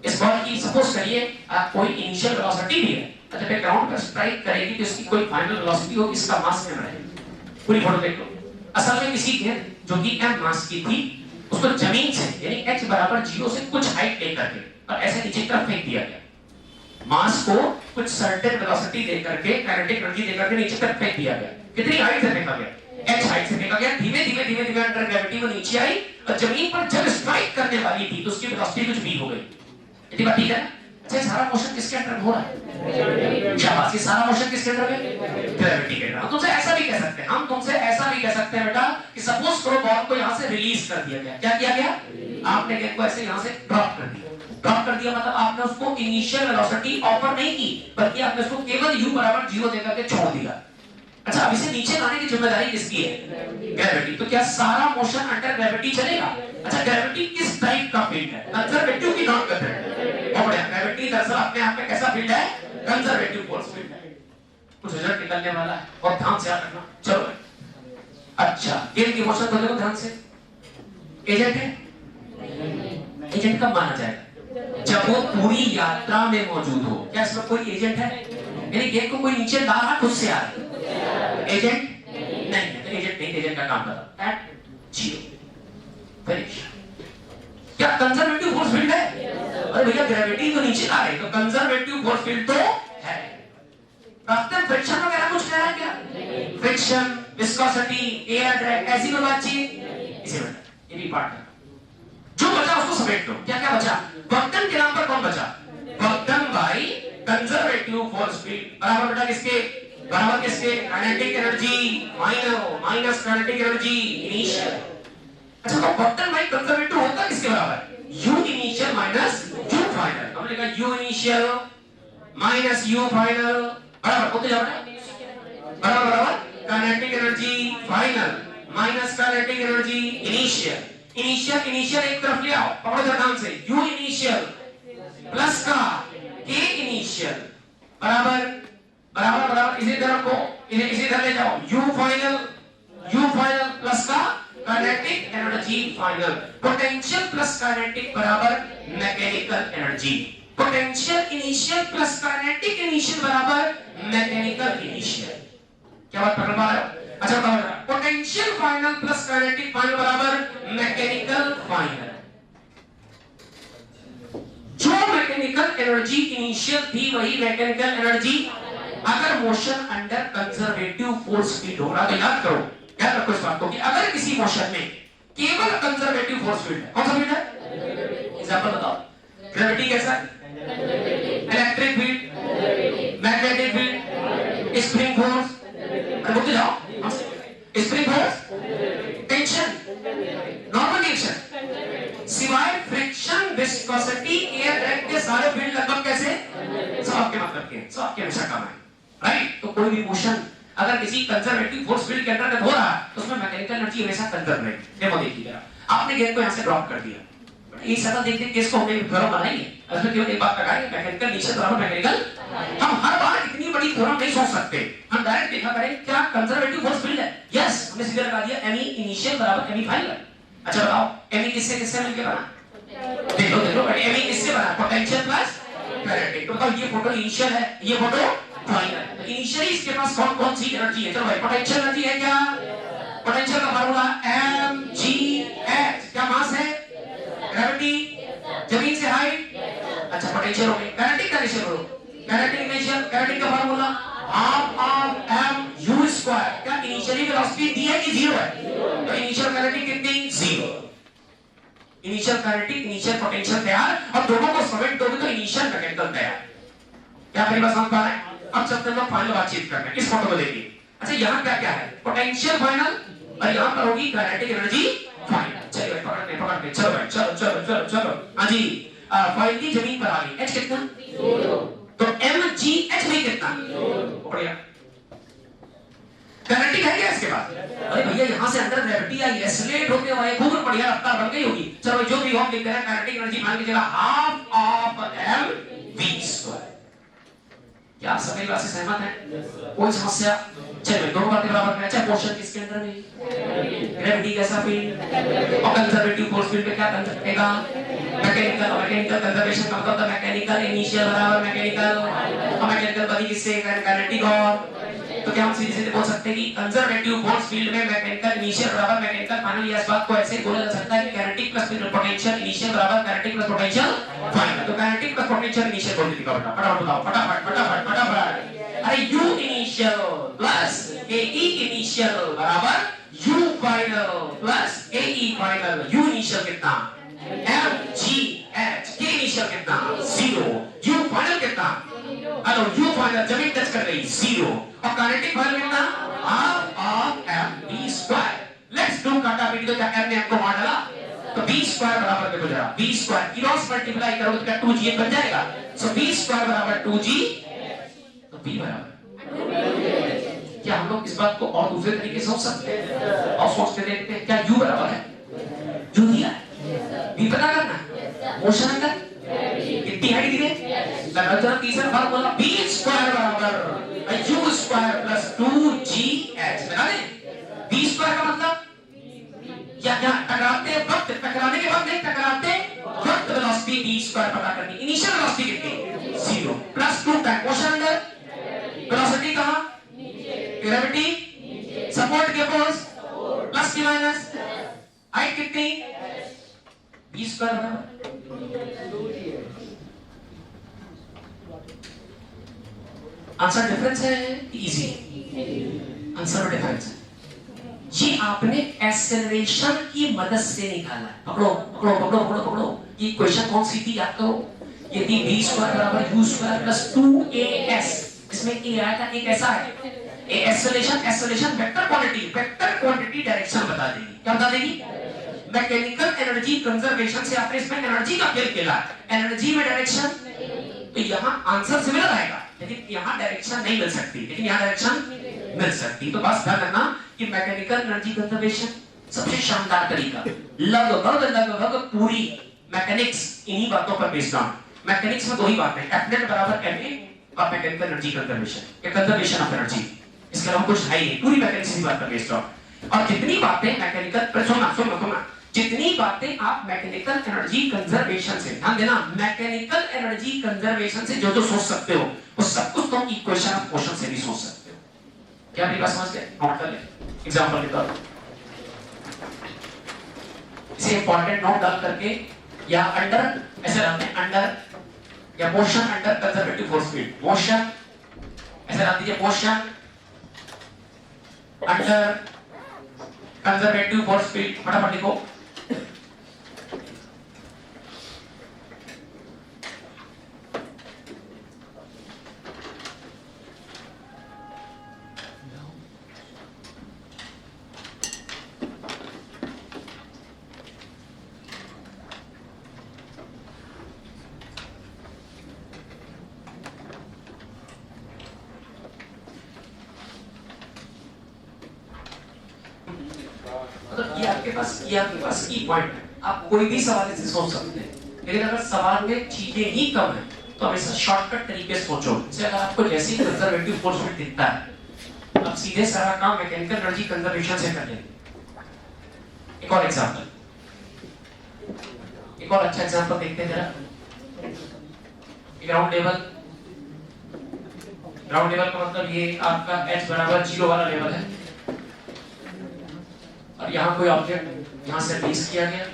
Speaker 1: इस बॉल की सपोज करिए कोई इनिशियल वेलोसिटी भी है, तो जब ग्राउंड पर स्ट्राइक करेगी तो इसकी कोई फाइनल वेलोसिटी होगी, इसका मास कितना रहेगा? पूरी फोटो देख लो। असल में किसी गेंद जो कि m मास की थी उसको जमीन से यानी h बराबर 0 से कुछ हाइट लेकर के और ऐसे नीचे की तरफ फेंक दिया गया, मास को कुछ सर्टेन वेलोसिटी देकर के, काइनेटिक एनर्जी देकर के नीचे तक फेंक दिया गया। कितनी हाइट से फेंका गया? h हाइट से फेंका गया। धीमे धीमे अंडर ग्रेविटी वो नीचे आई और जमीन पर जब स्ट्राइक करने वाली थी तो उसकी वेलोसिटी कुछ v हो गई। इतनी बात ठीक है? अच्छा, सारा मोशन किसके अंडर हो रहा है? शाबाश, ये सारा मोशन किसके अंडर है? ग्रेविटी के अंडर। हम तुमसे ऐसा भी कह सकते हैं बेटा कि सपोज करो बॉल को यहां से रिलीज कर दिया गया। क्या किया गया? आपने गेंद को ऐसे यहां से ड्रॉप कर दिया। ड्रॉप कर दिया मतलब आपने उसको इनिशियल वेलोसिटी ऑफर नहीं की, बल्कि आपने उसको केवल u बराबर 0 देकर के छोड़ दिया। अच्छा, अब इसे नीचे लाने की जिम्मेदारी किसकी है? ग्रेविटी। तो क्या सारा मोशन अंडर ग्रेविटी चलेगा? अच्छा, ग्रेविटी किस टाइप का फील्ड है? कंजर्वेटिव की नॉन कंजर्वेटिव? और ग्रेविटी दरअसल अपने आप में कैसा फील्ड है? कंजर्वेटिव फोर्स फील्ड है। कुछ रिजल्ट निकलने वाला है और ध्यान से याद रखना। चलो, अच्छा गेंद की मोशन को देखो ध्यान से। एजेंट है? एजेंट कब माना जाएगा? जब वो पूरी यात्रा में मौजूद हो। क्या इसमें कोई एजेंट है? यानी गेंद को कोई नीचे ला रहा, खुद से आ रहा, एजेंट नहीं है, तो एजेंट नहीं, एजेंट का काम बता। At 0 finish. क्या कंजर्वेटिव फोर्स फील्ड है? अरे भैया ग्रेविटी तो नीचे आ रही, तो कंजर्वेटिव फोर्स फील्ड तो है। रास्ते में फ्रिक्शन वगैरह कुछ कह रहा है क्या? फ्रिक्शन, विस्कोसिटी, एयर ड्रैग, ऐसी कोई बातचीत इसे बेटा, ये भी पार्ट है। जो बचा उसको समेट लो। क्या क्या बचा? वर्क डन के नाम पर कौन बचा? Work done bye conservative force field बराबर बेटा किसके? बराबर किसके? Kinetic energy minus kinetic energy initial. अच्छा, तो वर्क डन बाय कंजर्वेटिव होता किसके बराबर? u initial minus u final. हमने कहा u initial minus u final बराबर होते जाओ बराबर kinetic energy final minus kinetic energy initial. Initial एक तरफ ले आओ, पकड़ो ध्यान से। u इनिशियल प्लस का k इनिशियल बराबर इसी तरफ को इसी तरह ले जाओ। u फाइनल प्लस का kinetic energy final. Potential plus kinetic बराबर mechanical energy. Potential initial plus kinetic initial बराबर मैकेनिकल इनिशियल। क्या बात पकड़ पा रहे हो? अच्छा बताओ, potential final plus kinetic final बराबर मैकेनिकल फाइनल। जो मैकेनिकल एनर्जी इनिशियल थी वही मैकेनिकल एनर्जी अगर motion under conservative force field हो रहा। तो याद रखो इस बात को कि अगर किसी मोशन में केवल कंजर्वेटिव फोर्स फील्ड है, कौन सा फील्ड है? एग्जांपल बताओ। ग्रेविटी कैसा है? Electric field, magnetic field, spring force. बोलते जाओ। Spring force, tension, normal tension, सिवाय फ्रिक्शन, विस्कोसिटी, एयर ड्रैग के सारे फील्ड लगभग कैसे? सब आपके मतलब के, सब आपके हमेशा काम है, राइट? तो कोई भी मोशन अगर किसी कंजर्वेटिव फोर्स फील्ड के अंतर्गत हो रहा है तो उसमें मैकेनिकल एनर्जी हमेशा कंजर्वेटिव। डेमो देखिए जरा। आपने गेंद को यहां से ड्रॉप कर दिया, ये सतत देखते केस को हमने थ्योरम बनाई है, उसमें केवल एक बात लगाई, मैकेनिकल नीचे बराबर मैकेनिकल। हम हर बार इतनी बड़ी थ्योरम नहीं सोच सकते, हम डायरेक्ट देखा करें क्या कंजर्वेटिव फोर्स फील्ड है। यस, हमने सीधे लगा दिया me इनिशियल बराबर me फाइनल। अच्छा बताओ, me किससे मिलके बना? देखो me किससे बना? Potential plus kinetic. तो बताओ ये फोटो इनिशियल है, ये फोटो फाइनल। तो इनिशियली इसके पास कौन सी एनर्जी है? चलो भाई, पोटेंशियल एनर्जी है क्या? पोटेंशियल का फार्मूला mgh। क्या मास है? ग्रेविटी, जमीन से हाइट। अच्छा, पोटेंशियल हो गई। काइनेटिक का निश्चय करो। काइनेटिक का formula half of m u square. क्या इनिशियली वेलोसिटी दी है कि 0 है? तो इनिशियल काइनेटिक कितनी? 0। इनिशियल काइनेटिक, इनिशियल पोटेंशियल तैयार, और दोनों को समेट दोगे तो इनिशियल मैकेनिकल तैयार। क्या मेरी बात समझ पा रहे हैं? अब चलते हैं फाइनल बातचीत करने इस फोटो को देखिए। अच्छा यहाँ क्या क्या है? पोटेंशियल फाइनल, और यहाँ पर होगी काइनेटिक एनर्जी फाइनल। चलिए पकड़ते चलो भाई, चलो चलो चलो चलो। हाँ जी, फाइल की जमीन पर आ गई। h कितना? 0। तो mgh में कितना? बढ़िया। काइनेटिक है क्या इसके बाद? अरे भैया यहाँ से अंदर ग्रेविटी आई, एक्सीलरेट होते हुए खूब बढ़िया रफ्तार बन गई होगी। चलो जो भी हम लिख रहे हैं काइनेटिक एनर्जी मान लीजिएगा half of m v square. क्या आप सभी बात से सहमत हैं? कोई समस्या? चलिए दोनों बातें बराबर करें। अच्छा पोर्शन किसके अंदर है? ग्रेविटी कैसा फील्ड, और कंजर्वेटिव फोर्स फील्ड पे क्या कंजर्व करेगा? मैकेनिकल। मैकेनिकल कंजर्वेशन का मतलब मैकेनिकल इनिशियल बराबर मैकेनिकल, और मैकेनिकल बनी किससे? काइनेटिक। और तो क्या हम सीधे सीधे बोल सकते हैं कि कंजर्वेटिव फोर्स फील्ड में मैकेनिकल इनिशियल बराबर मैकेनिकल। फाइनली इस बात को ऐसे बोला जा सकता है कि काइनेटिक प्लस पोटेंशियल इनिशियल बराबर काइनेटिक प्लस पोटेंशियल फाइनल। तो काइनेटिक प्लस पोटेंशियल इनिशियल बोल दीजिए फटाफट बताओ, फटाफट फटाफट फटाफट। अरे u initial plus ae initial बराबर u final plus ae final. u initial कितना? mgh। k इनिशियल कितना? 0। u फाइनल कितना? हेलो, u फाइनल जमीन टच कर गई 0, और काइनेटिक फाइनल कितना? Half of m square. Let's do काटापीटी। तो क्या m ने हमको मार डाला, तो b स्क्वायर बराबर देखो जरा, b स्क्वायर क्रॉस मल्टीप्लाई करोगे तो क्या 2g बन जाएगा। सो b स्क्वायर बराबर 2g, तो b बराबर। क्या हम लोग इस बात को और दूसरे तरीके से सोच सकते हैं? और सोचते देखते हैं क्या u बराबर है? u दिया है, b पता करना, मोशन अंदर कितनी हाइट दी है? लगातार तीसरा फार्मूला b स्क्वायर बराबर u स्क्वायर प्लस 2gh। लगा दें b स्क्वायर का मतलब या टकराते वक्त, टकराने के बाद नहीं, टकराते वक्त वेलोसिटी b स्क्वायर पता करनी। इनिशियल वेलोसिटी कितनी? 0 प्लस 2 टाइम मोशन अंदर, वेलोसिटी कहां? ग्रेविटी, सपोर्ट के फोर्स प्लस की माइनस, हाइट कितनी? b स्क्वायर बराबर। आंसर डिफरेंस है? इजी आंसर में डिफरेंस है। ये आपने एक्सेलरेशन की मदद से निकाला है। पकड़ो पकड़ो पकड़ो पकड़ो पकड़ो। ये क्वेश्चन कौन सी थी याद करो। ये थी b स्क्वायर बराबर u स्क्वायर प्लस 2as। इसमें a आया था, एक ऐसा है acceleration. Acceleration vector quantity direction बता देगी। क्या बता देगी? मैकेनिकल एनर्जी कंजर्वेशन से आपने इसमें एनर्जी का खेल खेला, एनर्जी में डायरेक्शन। तो यहाँ आंसर सिमिलर आएगा, लेकिन यहाँ डायरेक्शन नहीं मिल सकती, लेकिन यहाँ डायरेक्शन मिल सकती। तो बस ध्यान रखना कि मैकेनिकल एनर्जी कंजर्वेशन सबसे शानदार तरीका, लगभग लगभग पूरी मैकेनिक्स इन्हीं बातों पर बेस्ड ऑन। मैकेनिक्स में दो ही बातें, Fnet बराबर ma और मैकेनिकल एनर्जी कंजर्वेशन या कंजर्वेशन ऑफ एनर्जी। इसके अलावा कुछ है ही नहीं, पूरी मैकेनिक्स इसी बात पर बेस्ड ऑन। और जितनी बातें मैकेनिकल, सुनना जितनी बातें आप मैकेनिकल एनर्जी कंजर्वेशन से, ध्यान देना, मैकेनिकल एनर्जी कंजर्वेशन से जो जो सोच सकते हो वो सब कुछ तुम इक्वेशन ऑफ मोशन से भी सोच सकते हो। क्या मेरी बात समझ गए? नोट कर ले एग्जांपल के तौर पर, इसे इंपॉर्टेंट नोट डाल करके, या अंडर ऐसे डालते हैं, अंडर या motion under conservative force field, motion ऐसे डाल दीजिए, motion under conservative force field. फटाफट लिखो। ये आपके पास की पॉइंट है, आप कोई भी सवाल इसे सोच सकते हैं, लेकिन अगर सवाल में चीजें ही कम है तो हमेशा शॉर्टकट तरीके से सोचो। जैसे अगर आपको जैसे ही कंजर्वेटिव फोर्स फील्ड दिखता है, आप सीधे सारा काम मैकेनिकल एनर्जी कंजर्वेशन से कर लेंगे। एक और एग्जांपल, एक और अच्छा एग्जांपल देखते हैं जरा। ग्राउंड लेवल, ग्राउंड लेवल का मतलब ये आपका h बराबर 0 वाला लेवल है, और यहाँ कोई ऑब्जेक्ट यहाँ से रिलीज किया गया,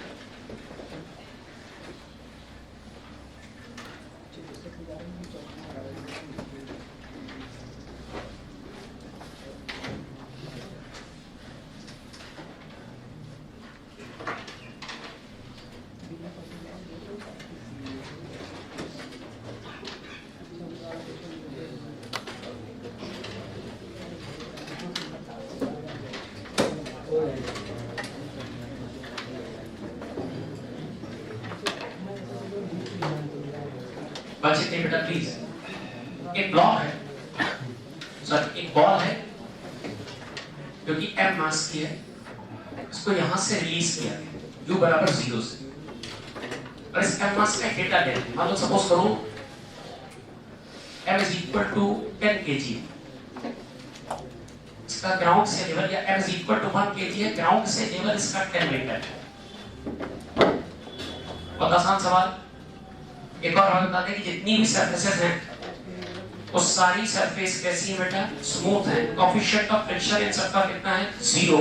Speaker 1: बच्चे थे बेटा प्लीज, एक ब्लॉक है, सॉरी एक बॉल है जो कि m मास की है, इसको यहां से रिलीज किया u बराबर 0 से, और इस m मास का डेटा ले मान लो सपोज करो m is equal to 10 kg, इसका ग्राउंड से लेवल या m is equal to 1 kg है, ग्राउंड से लेवल इसका 10 मीटर है। बहुत आसान सवाल। एक और हम बता दें कि जितनी भी सरफेसेस हैं वो सारी सरफेस कैसी है बेटा, स्मूथ है, कोएफिशिएंट ऑफ फ्रिक्शन इन सबका कितना है 0।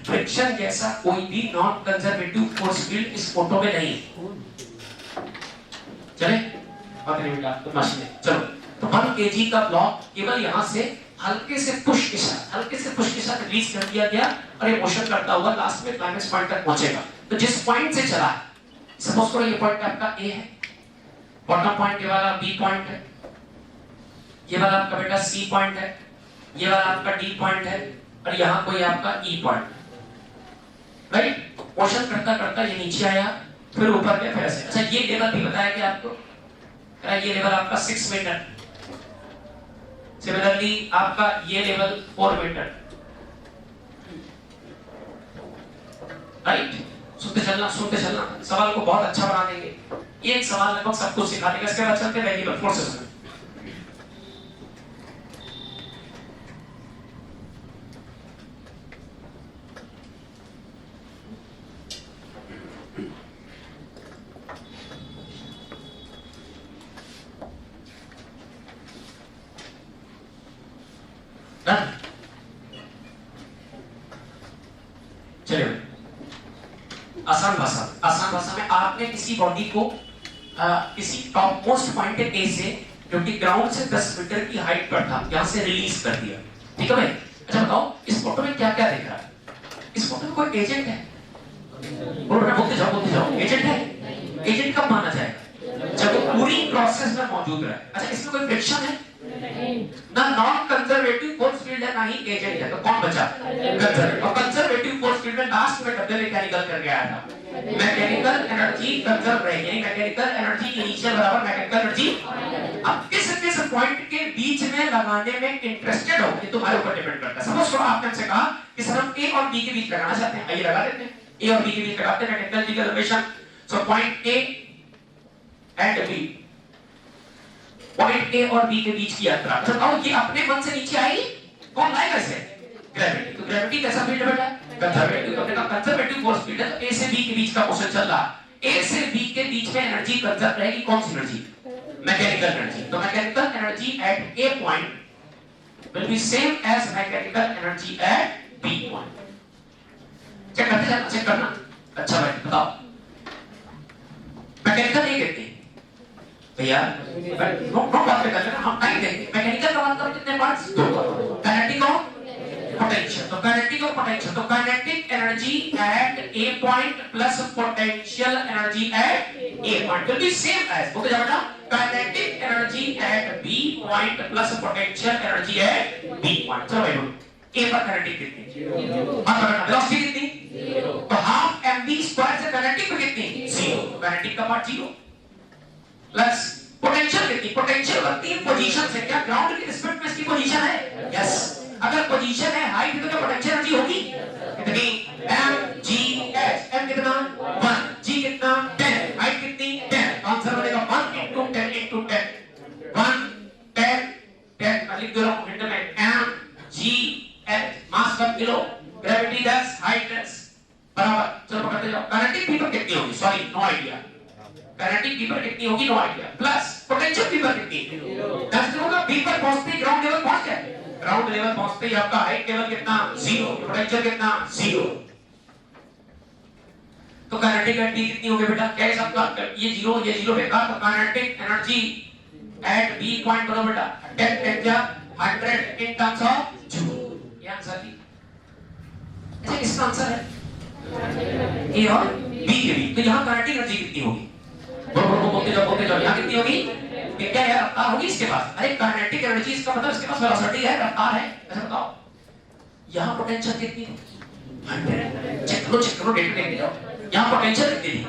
Speaker 1: फ्रिक्शन जैसा कोई भी नॉन कंजर्वेटिव फोर्स फील्ड इस फोटो में नहीं है। चले बात नहीं बेटा तो मशीन चलो, तो 1 kg का ब्लॉक केवल यहां से हल्के से पुश के साथ रिलीज कर दिया गया और ये मोशन करता हुआ लास्ट में क्लाइमेक्स पॉइंट तक पहुंचेगा। तो जिस पॉइंट से चला, सपोज करो ये पॉइंट आपका A है, बॉटम पॉइंट ये वाला B पॉइंट है, ये वाला आपका बेटा C पॉइंट है, ये वाला आपका D पॉइंट है, और यहाँ कोई आपका E पॉइंट, राइट। मोशन करता करता ये नीचे आया, फिर ऊपर गया, फिर ऐसे। अच्छा ये लेवल भी बताया गया आपको, ये लेवल आपका 6 मीटर, सिमिलरली आपका ये लेवल 4 मीटर, राइट। सुनते चलना सवाल को बहुत अच्छा बना देंगे। एक सवाल लगभग सब कुछ सिखा देगा। इसके बाद चलते हैं वेरिएबल फोर्सेस में। चलिए आसान भाषा में आपने किसी बॉडी को किसी टॉप मोस्ट पॉइंट ए से जो कि ग्राउंड से 10 मीटर की हाइट पर था यहां से रिलीज कर दिया, ठीक है भाई। अच्छा बताओ इस फोटो में क्या क्या दिख रहा है? इस फोटो में कोई एजेंट है? बोलते जाओ एजेंट है। एजेंट कब माना जाएगा? जब वो पूरी प्रोसेस में मौजूद रहे। अच्छा इसमें कोई फ्रिक्शन है? ना नॉन कंजर्वेटिव फोर्स फील्ड है ना ही एजेंट है, तो कौन बचा? कंजर्वेटिव। और कंजर्वेटिव फोर्स फील्ड में लास्ट में डबल मैकेनिकल कर गया था। मैकेनिकल एनर्जी कंजर्व रहेगी, यानी मैकेनिकल एनर्जी इनिशियल बराबर मैकेनिकल एनर्जी। अब किस पॉइंट के बीच में लगाने में इंटरेस्टेड हो ये तुम्हारे ऊपर डिपेंड करता है। सपोज करो आपने हमसे कहा कि सर हम ए और बी के बीच लगाना चाहते हैं, आइए लगा देते हैं। ए और बी के बीच लगाते हैं mechanical declaration. So point A and B, point A और बी के बीच की यात्रा। अच्छा बताओ ये अपने मन से नीचे आई, कौन लाएगा इसे? ग्रेविटी। तो ग्रेविटी कैसा फील्ड बेटा? कंजर्वेटिव। तो बेटा कंजर्वेटिव फोर्स फील्ड है, तो ए से बी के बीच का मोशन चल रहा। ए से बी के बीच में एनर्जी कंजर्व रहेगी, कौन सी एनर्जी? Mechanical energy. तो mechanical energy at A point will be same as mechanical energy at B point. Check करना। अच्छा भाई बताओ मैकेनिकल नहीं कहते भैया, नो बात कर लेना, हम नहीं देंगे। मैकेनिकल का मतलब कितने पार्ट्स? दो। काइनेटिक और पोटेंशियल। तो काइनेटिक और पोटेंशियल, तो kinetic energy at A point plus potential energy at A point will be same as, बोलते जाओ बेटा, kinetic energy at B point plus potential energy at B point. चलो भाई ए पर काइनेटिक कितनी? 0। हां तो वेलोसिटी कितनी? 0। तो हाफ mv स्क्वायर से काइनेटिक पर कितनी? 0। तो काइनेटिक का पार्ट 0 प्लस पोटेंशियल कितनी? पोटेंशियल बनती है पोजीशन से। क्या ग्राउंड की रिस्पेक्ट में इसकी पोजीशन है? यस। अगर पोजीशन है हाइट तो क्या पोटेंशियल एनर्जी होगी? कितनी? m g h। m कितना? 1, g कितना? 10, हाइट कितनी? 10। आंसर बनेगा 1 * 10 * 10 1 10 10 लिख दो हिंट में m g h, मास पर किलो, ग्रेविटी 10, हाइट 10 बराबर। चलो पकड़ते जाओ। काइनेटिक पी पर कितनी होगी? Sorry no idea. Kinetic B पर कितनी होगी? No idea. Plus potential B पर कितनी? 10 होगा। बी पर पहुंचते ही ग्राउंड लेवल पहुंच गए। ग्राउंड लेवल पहुंचते ही आपका हाइट लेवल कितना? 0। पोटेंशियल कितना? 0। तो काइनेटिक एनर्जी कितनी होगी बेटा? क्या है सबका? ये 0 बेकार। तो kinetic energy at B point करो बेटा, 10 क्या 100 इन टर्म्स ऑफ जूल। ये आंसर थी। अच्छा इसका आंसर है ए और बी के बीच। तो यहां काइनेटिक एनर्जी कितनी होगी? बोलते जाओ यहाँ कितनी होगी? क्या है? रफ्तार होगी इसके पास। अरे काइनेटिक एनर्जी इसका मतलब इसके पास वेलोसिटी है, रफ्तार है। ऐसा बताओ यहाँ पोटेंशियल कितनी? 100। चेक करो डेटा देख जाओ। यहाँ पोटेंशियल कितनी थी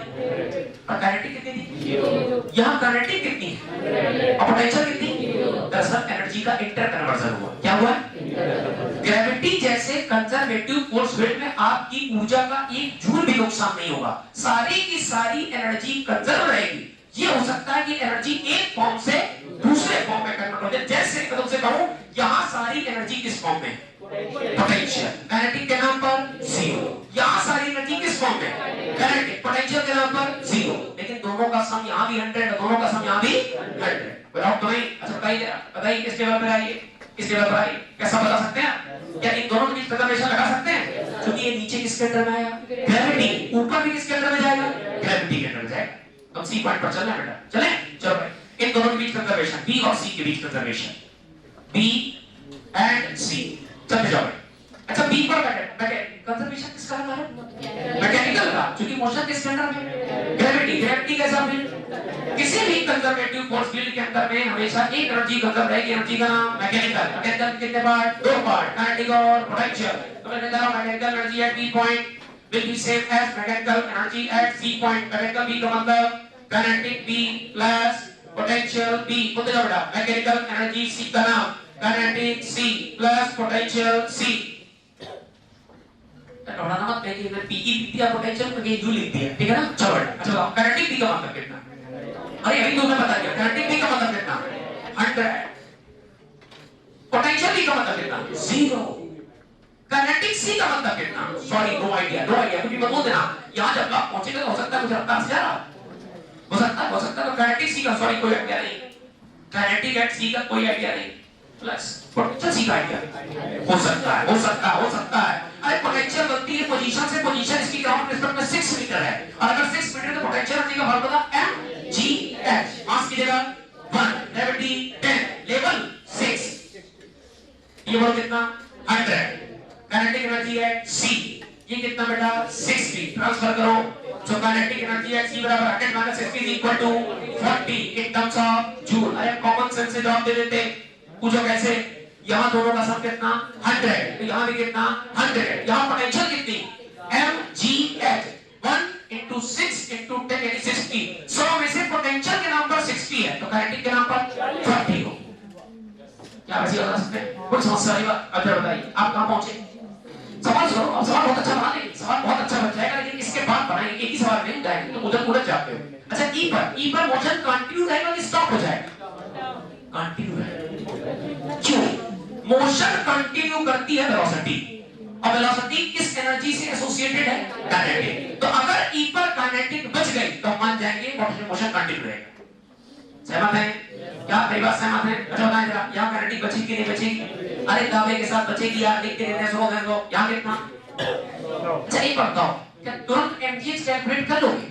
Speaker 1: और काइनेटिक कितनी थी? 0। यहाँ काइनेटिक कितनी है? एनर्जी का इंटर कन्वर्जन हुआ। क्या हुआ? ग्रेविटी जैसे कंजर्वेटिव फोर्स फील्ड में आपकी ऊर्जा का एक जूल भी नुकसान नहीं होगा, सारी की सारी एनर्जी कंजर्व रहेगी। ये हो सकता है कि एनर्जी एक फॉर्म से दूसरे फॉर्म में कन्वर्ट हो जाए। जैसे एकदम से कहूं, यहां सारी एनर्जी किस फॉर्म में? पोटेंशियल। काइनेटिक के नाम पर जीरो। यहां सारी एनर्जी किस फॉर्म में? काइनेटिक। पोटेंशियल के नाम पर जीरो। लेकिन दोनों का सम यहां भी 100 है, दोनों का सम यहां भी 100। बताओ तो नहीं। अच्छा बताइए किस लेवल पर आइए, किस लेवल पर आइए, कैसा बता सकते हैं? क्या इन दोनों के बीच कंजर्वेशन लगा सकते हैं? क्योंकि ये नीचे किसके अंदर में आया? ग्रेविटी। ऊपर भी किसके अंदर में जाएगा? ग्रेविटी के अंदर जाएगा। हम सी पॉइंट पर चलना है बेटा, चलें? चलो भाई, इन दोनों के बीच कंजर्वेशन, बी और सी के बीच कंजर्वेशन, बी एंड सी। चलते जाओ। अच्छा, बी पर कंजर्वेशन किसका लगा है? मैकेनिकल का, क्योंकि मोशन किसके अंदर में? ग्रेविटी। ग्रेविटी कैसा फील्ड? किसी भी कंजर्वेटिव फोर्स फील्ड के अंदर में हमेशा एक एनर्जी कंजर्व रहेगी। एनर्जी का नाम मैकेनिकल। मैकेनिकल के कितने पार्ट? दो पार्ट, काइनेटिक और पोटेंशियल। तो मैंने कहा mechanical energy at B point will be same as mechanical energy at C point. Mechanical B का मतलब kinetic B plus potential B। बोलते जाओ बेटा, mechanical energy C का नाम kinetic C plus potential C। थोड़ा ना मत कहिए मैं P की लिख दिया, potential में U लिख दिया, ठीक है ना? चलो बेटा, अच्छा kinetic B का मतलब कितना? अरे अभी तो मैं बता दिया, kinetic B का मतलब कितना? 100। potential B का मतलब कितना? 0। काइनेटिक सी का मतलब कितना? सॉरी, नो आइडिया कुछ भी बोल देना। यहां जब आप पहुंचेंगे हो सकता है कुछ रफ्तार से जा रहा हो सकता है। तो काइनेटिक सी का सॉरी कोई आइडिया नहीं, काइनेटिक एट सी का कोई आइडिया नहीं, प्लस पोटेंशियल सी का आइडिया हो सकता है। अरे पोटेंशियल बनती है पोजीशन से, पोजीशन इसकी ग्राउंड रिस्पेक्ट में 6 मीटर है, और अगर 6 मीटर तो पोटेंशियल एनर्जी का फार्मूला mgh। मास की जगह 1, ग्रेविटी 10, लेवल 6। ये बोलो कितना? 100। काइनेटिक एनर्जी है C, ये कितना बेटा? 60। ट्रांसफर करो, तो काइनेटिक एनर्जी है C बराबर 100 minus 60 is equal to 40 in terms of joule. अरे कॉमन सेंस से जवाब दे देते, पूछो कैसे? यहां दोनों का सम कितना? 100। तो यहां भी कितना? 100। यहां पोटेंशियल कितनी? mgh 1 into 6 into 10 यानी 60। 100 में से पोटेंशियल के नाम पर 60 है, तो काइनेटिक के नाम पर 40 हो। क्या वैसे बता सकते हैं? कोई समस्या नहीं? अब बताइए आप कहां पहुंचे? सवाल सुनो, अब सवाल बहुत अच्छा बनाने, सवाल बहुत अच्छा बन जाएगा, लेकिन इसके बाद बनाएंगे, एक ही सवाल में जाएंगे तो उधर जाते हो। अच्छा, ई पर मोशन कंटिन्यू रहेगा कि स्टॉप हो जाएगा? कंटिन्यू रहेगा। क्यों? मोशन कंटिन्यू करती है वेलोसिटी, और वेलोसिटी किस एनर्जी से एसोसिएटेड है? काइनेटिक। तो अगर ई पर काइनेटिक बच गई तो मान जाएंगे मोशन कंटिन्यू रहेगा। सहमत है? क्या मेरी बात सहमत है? अच्छा बताएं जरा, यहाँ काइनेटिक बचेगी कि नहीं बचेगी? अरे दावे के साथ बचेगी यार, लिख के देते हैं, सुनो दें तो यहाँ कितना? अच्छा एक बात बताओ, क्या तुरंत mgh कैलकुलेट कर लोगे?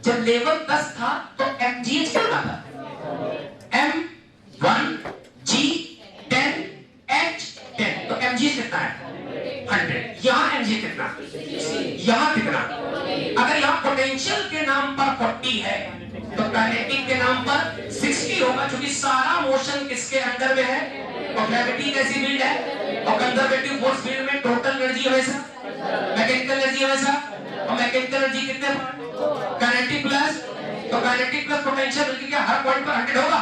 Speaker 1: जब लेवल 10 था तो mgh कितना था? m1 g10 h10। तो mgh कितना है? 100। यहाँ mgh कितना? यहाँ कितना? अगर यहाँ पोटेंशियल के नाम पर 40 है तो काइनेटिक के नाम पर 60 होगा, क्योंकि सारा मोशन किसके अंदर में है? और ग्रेविटी कैसी फील्ड है? और कंजर्वेटिव फोर्स फील्ड में टोटल एनर्जी हमेशा मैकेनिकल एनर्जी हमेशा, और मैकेनिकल एनर्जी कितने? काइनेटिक प्लस, तो काइनेटिक प्लस पोटेंशियल मिलकर क्या हर पॉइंट पर 100 होगा?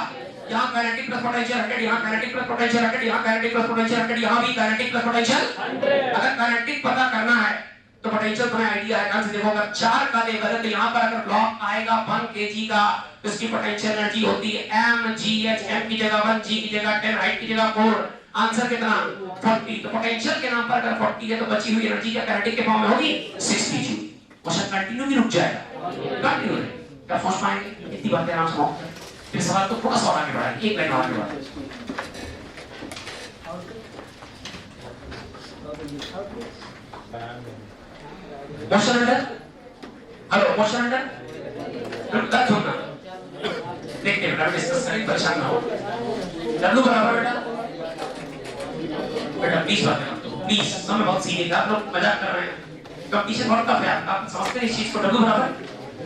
Speaker 1: यहाँ काइनेटिक प्लस पोटेंशियल 100, यहाँ काइनेटिक प्लस पोटेंशियल 100, यहाँ काइनेटिक प्लस पोटेंशियल 100, यहाँ भी काइनेटिक प्लस पोटेंशियल 100। अगर काइनेटिक पता करना है तो पोटेंशियल तुम्हें आइडिया है, कहां से देखो? अगर 4 का लेवल है तो यहाँ पर अगर ब्लॉक आएगा 1 kg का, तो इसकी पोटेंशियल एनर्जी होती है mgh। m की जगह 1, g की जगह 10, हाइट की जगह 4, आंसर कितना? 40। तो पोटेंशियल के नाम पर अगर 40 है तो बची हुई एनर्जी क्या काइनेटिक के फॉर्म में होगी? 60 जूल। मोशन कंटिन्यू भी रुक जाएगा, कंटिन्यू है। क्या समझ पाएंगे? इतनी बातें आराम से। फिर सवाल तो थोड़ा सा आगे बढ़ाएंगे, एक लाइन आगे बढ़ाएंगे। Motion under, hello motion under, रुकता छोड़ना, देखते बेटा डिस्कस करें, परेशान ना हो। W बराबर बेटा प्लीज बात मत करो, प्लीज। समय बहुत सीरियस है, आप लोग मजाक कर रहे हैं, कंपटीशन बहुत टफ है, आप समझते हैं इस चीज को? W बराबर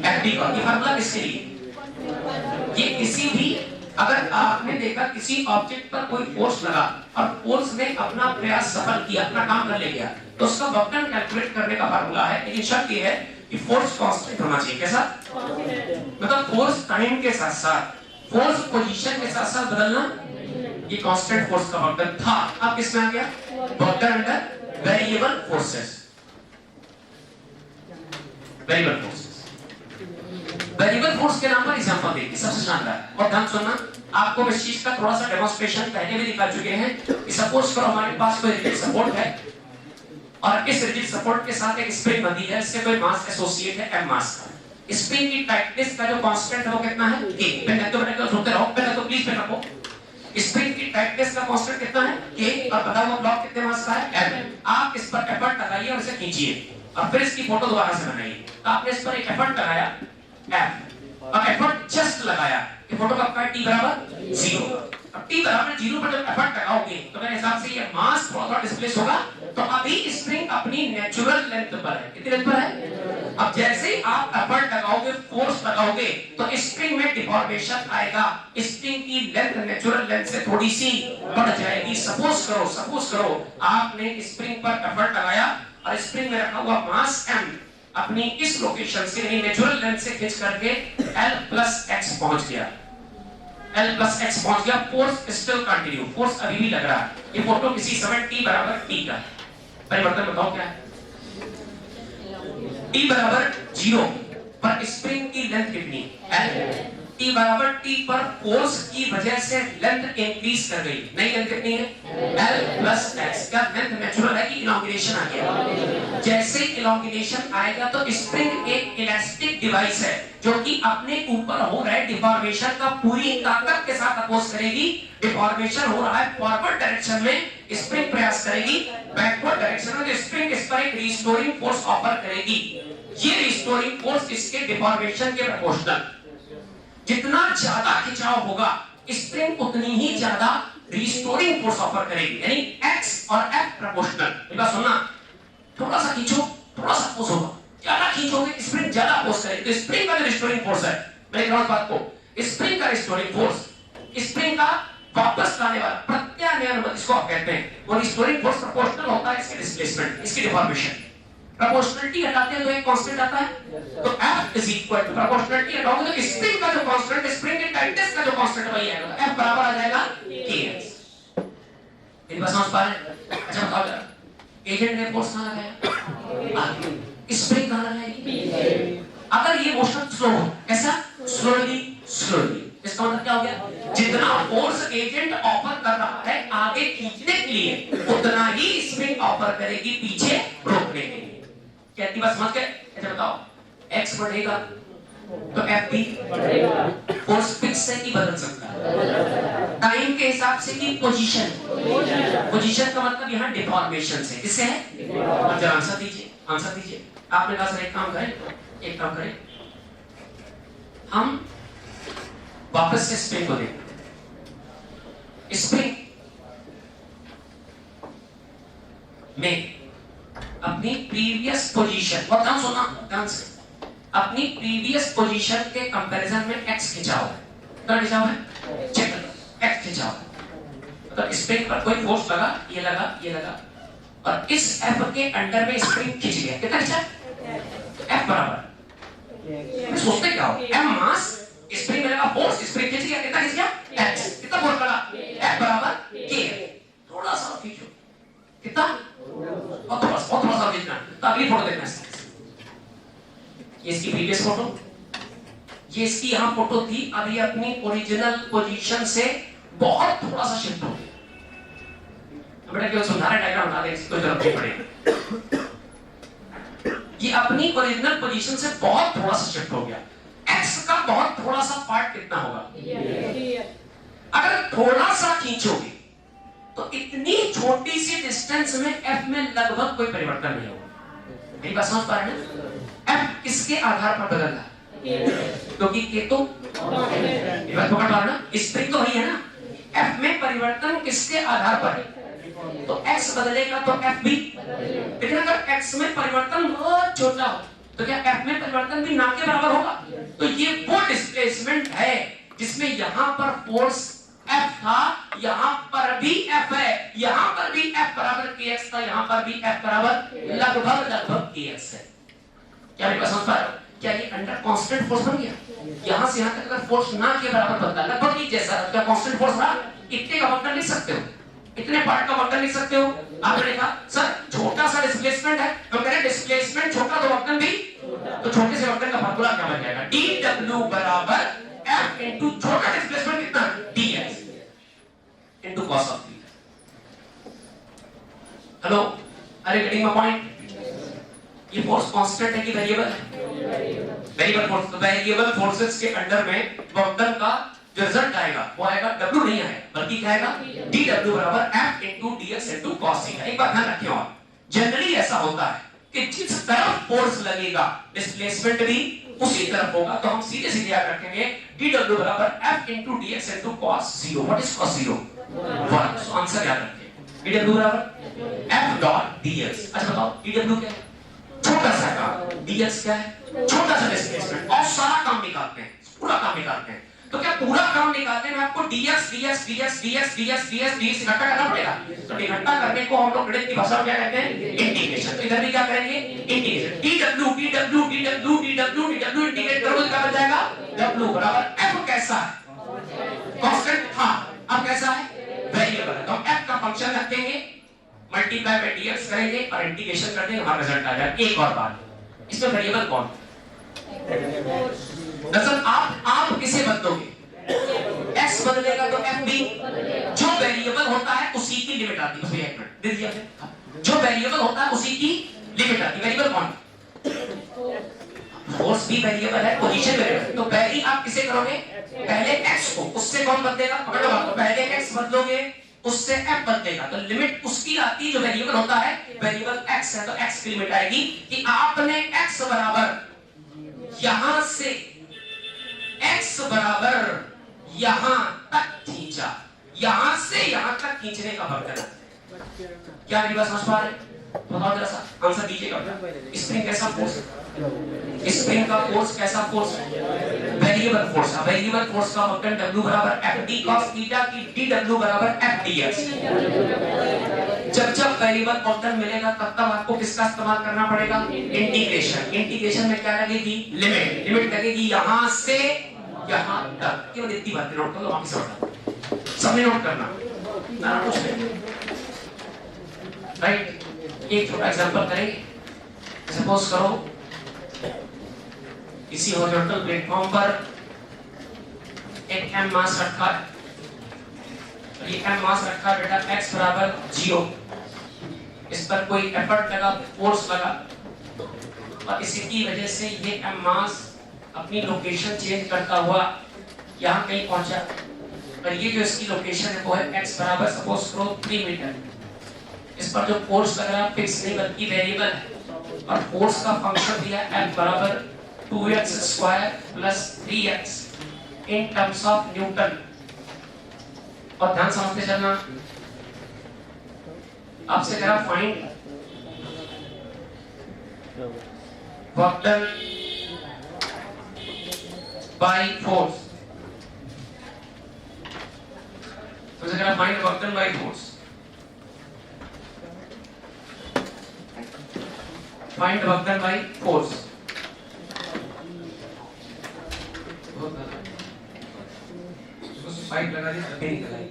Speaker 1: एफ डी का ये फार्मूला किसके लिए? ये किसी भी, अगर आपने देखा किसी ऑब्जेक्ट पर कोई फोर्स लगा और फोर्स ने अपना प्रयास सफल किया, अपना काम कर ले गया, तो उसका वर्क डन कैलकुलेट करने का फार्मूला है। लेकिन शर्त ये है कि फोर्स कांस्टेंट होना चाहिए। कैसा? मतलब फोर्स टाइम के साथ साथ, फोर्स पोजीशन के साथ साथ बदलना ये कांस्टेंट फोर्स का वर्क डन था, अब किसमें आ गया? Work done under variable forces. Variable forces, variable force के नाम पर एग्जांपल देखिए, सबसे शानदार। और ध्यान सुनना, आपको इस चीज का थोड़ा सा डेमोंस्ट्रेशन पहले भी दिखा चुके हैं कि सपोज करो हमारे पास कोई रिजिड सपोर्ट है और इस रिजिड सपोर्ट के साथ एक स्प्रिंग बंधी है, इससे कोई मास एसोसिएट है m मास का। स्प्रिंग की टाइटनेस का जो कांस्टेंट है वो कितना है? k। पहले तो सुनते रहो, पहले तो प्लीज पे रखो। स्प्रिंग की टाइटनेस का कांस्टेंट कितना है? k। और बताओ वो ब्लॉक कितने मास का है? m। आप इस पर एफर्ट लगाइए और इसे खींचिए और फिर इसकी फोटो दोबारा से बनाइए। तो आपने इस पर एक एफर्ट लगाया f और एफर्ट जस्ट लगाया, ये फोटो कब का है? t बराबर 0। अब t बराबर 0 पर जब एफर्ट लगाओगे तो मेरे हिसाब से ये मास थोड़ा डिस्प्लेस होगा। तो अभी स्प्रिंग अपनी नेचुरल लेंथ पर है, कितनी लेंथ पर है? अब जैसे ही आप एफर्ट लगाओगे, फोर्स लगाओगे, तो स्प्रिंग में डिफॉर्मेशन आएगा, स्प्रिंग की लेंथ नेचुरल लेंथ से थोड़ी सी बढ़ जाएगी। सपोज करो आपने स्प्रिंग पर एफर्ट लगाया और स्प्रिंग में रखा हुआ मास m अपनी इस लोकेशन से यानी नेचुरल लेंथ से खींच करके L+x पहुंच गया, L+x पहुंच गया। फोर्स स्टिल कंटिन्यू, फोर्स अभी भी लग रहा है। ये फोटो किसी समय t बराबर t का परिवर्तन बताओ क्या है? t बराबर 0 पर स्प्रिंग की लेंथ कितनी? L। t बराबर t पर फोर्स की वजह से लेंथ इंक्रीज कर गई, नई लेंथ कितनी है? L+x। क्या लेंथ नेचुरल है कि इलॉन्गेशन आ गया? जैसे इलॉन्गेशन आएगा तो स्प्रिंग एक इलास्टिक डिवाइस है जो कि अपने ऊपर हो रहे डिफॉर्मेशन का पूरी ताकत के साथ अपोज करेगी। डिफॉर्मेशन हो रहा है फॉरवर्ड डायरेक्शन में, स्प्रिंग प्रयास करेगी बैकवर्ड डायरेक्शन में, तो स्प्रिंग इस पर एक रिस्टोरिंग फोर्स ऑफर करेगी। ये रिस्टोरिंग फोर्स इसके डिफॉर्मेशन के प्रोपोर्शनल, जितना ज्यादा खिंचाव होगा स्प्रिंग उतनी ही ज्यादा रिस्टोरिंग फोर्स ऑफर करेगी, यानी x और f प्रोपोर्शनल। एक बात सुनना, थोड़ा सा खींचो, थोड़ा सा फोर्स होगा, ज्यादा खींचोगे स्प्रिंग ज्यादा फोर्स करेगी। तो स्प्रिंग का जो रिस्टोरिंग फोर्स है, मैं इस बात को, स्प्रिंग का रिस्टोरिंग फोर्स, स्प्रिंग का वापस लाने वाला प्रत्यानयन जिसको आप कहते हैं, वो रिस्टोरिंग फोर्स प्रोपोर्शनल होता है इसके डिस्प्लेसमेंट, इसकी डिफॉर्मेशन। प्रोपोर्शनलिटी हटाते हैं तो एक कांस्टेंट आता है, तो F is equal to proportionality हटाओगे तो स्प्रिंग का जो कांस्टेंट, स्प्रिंग के टाइटनेस का जो कांस्टेंट वही आएगा, तो F बराबर आ जाएगा kx। मेरी बात समझ पा रहे हैं? अच्छा बताओ जरा, एजेंट ने फोर्स कहां लगाया? स्प्रिंग कहां लगाएगी? अगर ये मोशन स्लो हो, ऐसा स्लोली, इसका मतलब क्या हो गया? जितना फोर्स एजेंट ऑफर कर रहा है आगे खींचने के लिए, उतना ही स्प्रिंग ऑफर करेगी पीछे रोकने के लिए। क्या इतनी बात समझ गए? अच्छा बताओ, x बढ़ेगा तो f भी बढ़ेगा। फोर्स फिक्स है कि बदल सकता है? टाइम के हिसाब से कि पोजीशन का मतलब यहाँ डिफॉर्मेशन से, किससे है? अब जरा आंसर दीजिए। आपने कहा सर एक काम करें, हम वापस से स्प्रिंग को देखें। स्प्रिंग में अपनी प्रीवियस पोजीशन, और ध्यान से अपनी प्रीवियस पोजीशन के कंपैरिजन में x खिंचाव है, चेक करो, x खिंचाव है। तो स्प्रिंग पर कोई फोर्स लगा, ये लगा और इस F के अंडर में स्प्रिंग खिंच गया, कितना खिंचा? F बराबर, सोचते क्या हो, m मास, स्प्रिंग में लगा फोर्स, स्प्रिंग खिंच गया, कितना खिंच गया? x। कितना फोर्स लगा? F बराबर k। थोड़ा सा खींचो, कितना? और थोड़ा सा खींचना। तो अगली फोटो देखना है, ये इसकी प्रीवियस फोटो, ये इसकी यहां फोटो थी, अभी अपनी ओरिजिनल पोजीशन से बहुत थोड़ा सा शिफ्ट हो गया। बेटा केवल सुधारा डायग्राम बना दे, इसको जरूरत नहीं पड़ेगी। ये अपनी ओरिजिनल पोजीशन से बहुत थोड़ा सा शिफ्ट हो गया। x का बहुत थोड़ा सा पार्ट कितना होगा? अगर थोड़ा सा खींचोगे तो इतनी छोटी सी डिस्टेंस में f में लगभग कोई परिवर्तन नहीं होगा। मेरी बात समझ पा रहे हैं? f किसके आधार पर बदल रहा है? क्योंकि k तो पकड़ पा रहे ना, स्प्रिंग तो वही है ना। f में परिवर्तन किसके आधार पर है? तो x बदलेगा तो f भी, लेकिन अगर x में परिवर्तन बहुत छोटा हो तो क्या f में परिवर्तन भी ना के बराबर होगा? तो ये वो डिस्प्लेसमेंट है जिसमें यहां पर फोर्स F था, यहां पर भी F है, यहां पर भी F बराबर kx था, यहां पर भी F बराबर लगभग kx है। क्या मेरे पास समझ पा रहे हो? क्या ये अंडर कांस्टेंट फोर्स बन गया? यहां से यहां तक अगर फोर्स ना के बराबर बनता, लगभग एक जैसा, क्या कांस्टेंट फोर्स था? इतने का वक्र लिख सकते हो, इतने पार्ट का वक्र लिख सकते हो। आपने देखा सर छोटा सा डिस्प्लेसमेंट है, तो कह रहे डिस्प्लेसमेंट छोटा तो वक्र भी, तो छोटे से वक्र का फार्मूला क्या बन जाएगा? dw बराबर f इनटू छोटा डिस्प्लेसमेंट कितना? dx into cos of theta. Hello, अरे गेटिंग माय पॉइंट? ये फोर्स कांस्टेंट है कि वेरिएबल है? Variable force. तो वेरिएबल फोर्सेस के अंडर में वक्र का जो रिजल्ट आएगा वो आएगा W नहीं आएगा, बल्कि क्या आएगा? dW बराबर f into dx into cos theta. एक बात ध्यान रखिए, और जनरली ऐसा होता है कि जिस तरफ फोर्स लगेगा डिस्प्लेसमेंट भी उसी तरफ होगा, तो हम सीधे सीधे याद रखेंगे dW बराबर f into dx into cos 0। What is cos 0? 1। So answer याद रखिए, dW बराबर f डॉट dx। अच्छा बताओ dW क्या है? छोटा सा काम। dx क्या है? छोटा सा डिस्प्लेसमेंट। और सारा काम निकालते हैं, पूरा काम निकालते हैं। तो क्या पूरा काम निकालने में आपको dx dx dx dx dx dx dx इकट्ठा करना पड़ेगा? तो इकट्ठा करने को हम लोग गणित की भाषा में क्या कहते हैं? इंटीग्रेशन। तो इधर भी क्या करेंगे? Integration. dw dw dw dw dw integrate करोगे क्या बन जाएगा? w बराबर f कैसा है? कांस्टेंट। हां, अब कैसा है? वेरिएबल है। तो हम f का फंक्शन रखेंगे, मल्टीप्लाई बाय dx करेंगे और इंटीग्रेशन कर देंगे, हमारा रिजल्ट आ जाएगा। एक और बात, इसमें वेरिएबल कौन? दरअसल आप किसे बदलोगे? x बदलेगा तो f भी। जो वेरिएबल होता है उसी की लिमिट आती है। एक मिनट दे दिया आपने। जो वेरिएबल होता है उसी की लिमिट आती है। वेरिएबल कौन? फोर्स भी वेरिएबल है, पोजीशन वेरिएबल। तो पहले आप किसे करोगे? पहले x को, उससे कौन बदलेगा? पकड़ो बात, तो पहले x बदलोगे, उससे f बदलेगा, तो लिमिट उसकी आती है जो वेरिएबल होता है। वेरिएबल x है तो x की लिमिट आएगी कि आपने x बराबर यहां से x बराबर यहां तक खींचा, यहां से यहां तक खींचने का वक्र। क्या मेरी बात समझ पा रहे? बताओ जरा सा, आंसर दीजिएगा। स्प्रिंग कैसा फोर्स? स्प्रिंग का फोर्स कैसा force? Variable force. Variable force का वक्र W बराबर Ft cos थीटा की dW बराबर F dx। जब वेरिएबल वक्र मिलेगा तब आपको किसका इस्तेमाल करना पड़ेगा? इंटीग्रेशन। इंटीग्रेशन में क्या लगेगी? लिमिट। लिमिट लगेगी यहां से यहां तक। केवल इतनी बातें नोट कर लो, बाकी सब सबने नोट करना ना, कुछ नहीं। राइट, एक छोटा एग्जांपल करेंगे। सपोज करो किसी हॉरिजॉन्टल प्लेटफॉर्म पर एक m मास रखा है। ये m मास रखा है बेटा, x बराबर 0। इस पर कोई एफर्ट लगा, फोर्स लगा, और इसी की वजह से ये m मास अपनी लोकेशन चेंज करता हुआ यहाँ कहीं पहुंचा। और ये जो इसकी लोकेशन है वो है x बराबर सपोज करो 3 मीटर। इस पर जो फोर्स लग रहा है फिक्स नहीं बल्कि वेरिएबल है, और फोर्स का फंक्शन दिया F बराबर 2x square plus 3x in terms of Newton. और ध्यान समझते चलना, आपसे कह रहा find work done by force. तो कह रहा find work done by force. Find work done by force. Find लगा दी, नहीं लगाई,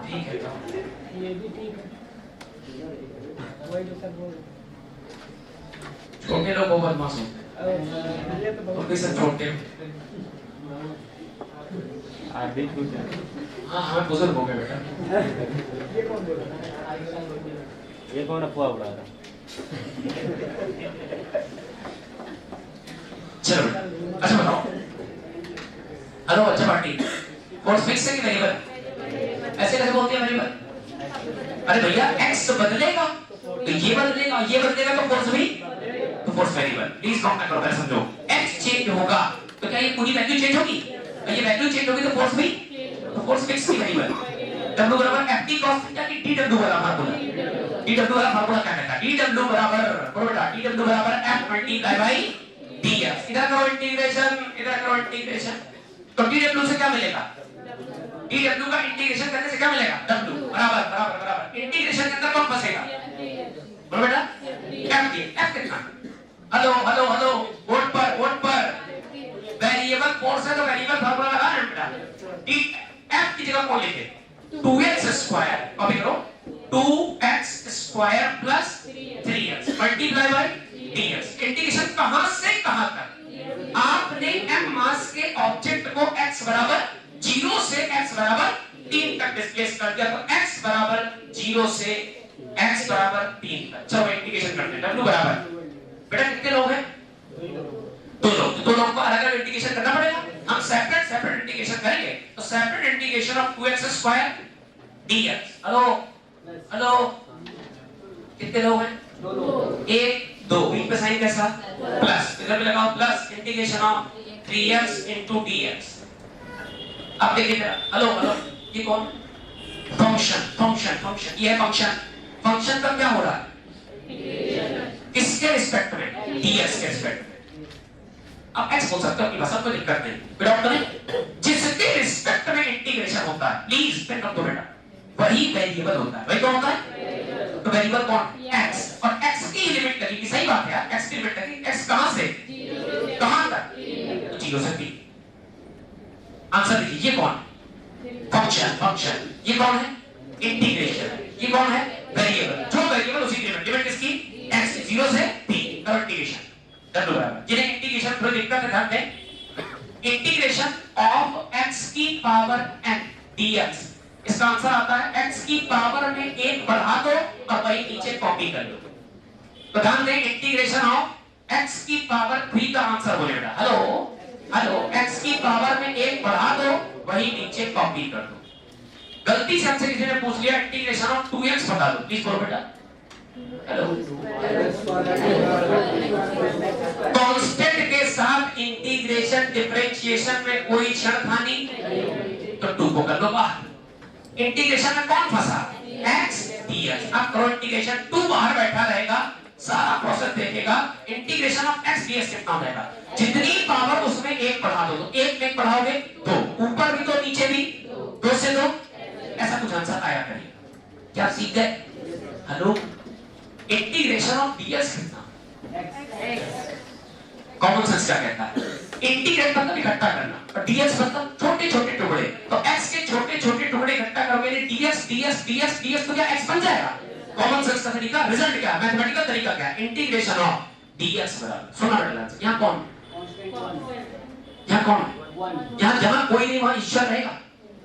Speaker 1: ठीक है, ये भी ठीक है। छोटे लोग बहुत बदमाश होते हैं, तो भी सब छोटे। हाँ हाँ, बुजुर्ग हो गए बेटा।
Speaker 2: ये कौन अफवाह उड़ा रहा?
Speaker 1: चलो अच्छा बताओ। हेलो अच्छा पार्टी, फोर्स फिक्स है कि वेरिएबल? ऐसे कैसे बोलते हैं वेरिएबल? अरे भैया x बदलेगा तो ये बदलेगा, ये बदलेगा तो फोर्स भी, तो फोर्स वेरिएबल। प्लीज नोट करो, पहले समझो। x चेंज होगा तो क्या ये पूरी वैल्यू चेंज होगी? और ये वैल्यू चेंज होगी तो फोर्स भी, तो फोर्स फिक्स की वेरिएबल। w बराबर ft cos थीटा की dw वाला फार्मूला। dw वाला फार्मूला क्या कहता है? dw बराबर बेटा dw बराबर f मल्टीप्लाई बाय dx। इधर करो इंटीग्रेशन, इधर करो इंटीग्रेशन, तो dw से क्या मिलेगा? dw का इंटीग्रेशन करने से क्या मिलेगा? w बराबर बराबर बराबर। इंटीग्रेशन के अंदर कौन फंसेगा? बोलो बेटा एफ कितना, हेलो हेलो हेलो, वोट पर वेरिएबल फोर्स है तो वेरिएबल फार्मूला लगा ना बेटा। एफ की जगह कौन लिखे 2x स्क्वायर, कॉपी करो 2x square plus 3x multiply by dx। Integration कहां से कहां तक, आपने m मास के ऑब्जेक्ट को x बराबर 0 से x बराबर 3 तक डिस्प्लेस कर दिया, तो x बराबर 0 से x बराबर 3 तक। चलो इंटीग्रेशन करते हैं। w बराबर बेटा कितने लोग हैं, दो लोग को अलग अलग इंटीग्रेशन करना पड़ेगा। हम सेपरेट इंटीग्रेशन करेंगे, तो separate integration of 2x square dx। Hello hello, कितने लोग हैं, दो लोग, 1 2, बीच में साइन कैसा प्लस, इधर भी लगाओ plus, integration of 3x into dx। अब देखिए हेलो हेलो, ये कौन, फंक्शन, ये है फंक्शन का क्या हो रहा है, किसके रिस्पेक्ट में, dx के रिस्पेक्ट में। अब x बोल सकते हो अपनी भाषा, कोई दिक्कत नहीं। विदाउट करें जिसके रिस्पेक्ट में इंटीग्रेशन होता है, प्लीज पेन रख दो बेटा, वही वेरिएबल होता है। वही कौन होता है, तो वेरिएबल कौन, x, और x की लिमिट लगी, सही बात है यार, x की लिमिट लगी, x कहां से कहां तक, 0 से 3। आंसर देखिए, ये कौन, फंक्शन, ये कौन है, इंटीग्रेशन, ये कौन है, वेरिएबल, जो वेरिएबल उसी की लिमिट किसकी, x 0 से 3 का इंटीग्रेशन। w बराबर, जिन्हें इंटीग्रेशन थोड़ी दिक्कत है ध्यान दें, इंटीग्रेशन ऑफ x की पावर n dx, इसका आंसर आता है x की पावर में 1 बढ़ा दो और वही नीचे कॉपी कर लो। तो ध्यान दें, इंटीग्रेशन ऑफ x की पावर 3 का आंसर बोलेगा, हेलो x की पावर में 1 बढ़ा दो वही नीचे कॉपी कर दो। गलती से हमसे किसी ने पूछ लिया इंटीग्रेशन ऑफ 2x बता दो, प्लीज बोलो बेटा, हेलो। कांस्टेंट के साथ इंटीग्रेशन डिफरेंशिएशन में कोई छेड़खानी, तो 2 को कर दो बाहर। इंटीग्रेशन में कौन फंसा, x dx। अब करो इंटीग्रेशन, 2 बाहर बैठा रहेगा, सारा प्रोसेस देखेगा, इंटीग्रेशन ऑफ x dx कितना हो जाएगा, जितनी पावर उसमें 1 बढ़ा दो, तो 1 में बढ़ाओगे 2, ऊपर भी 2 नीचे भी 2 से 2, ऐसा कुछ आंसर आया करेगा। क्या सीख गए, हेलो। इंटीग्रेशन ऑफ dx कितना, कॉमन सेंस क्या कहता है, इंटीग्रेट मतलब इकट्ठा करना, और dx मतलब छोटे छोटे टुकड़े, तो x के छोटे छोटे टुकड़े इकट्ठा करोगे, dx तो क्या x बन जाएगा। कॉमन सेंस का तरीका, रिजल्ट क्या है, मैथमेटिकल तरीका क्या है, इंटीग्रेशन ऑफ dx बराबर, सुना बेटा, यहाँ कौन, यहाँ जहां कोई नहीं वहां ईश्वर रहेगा,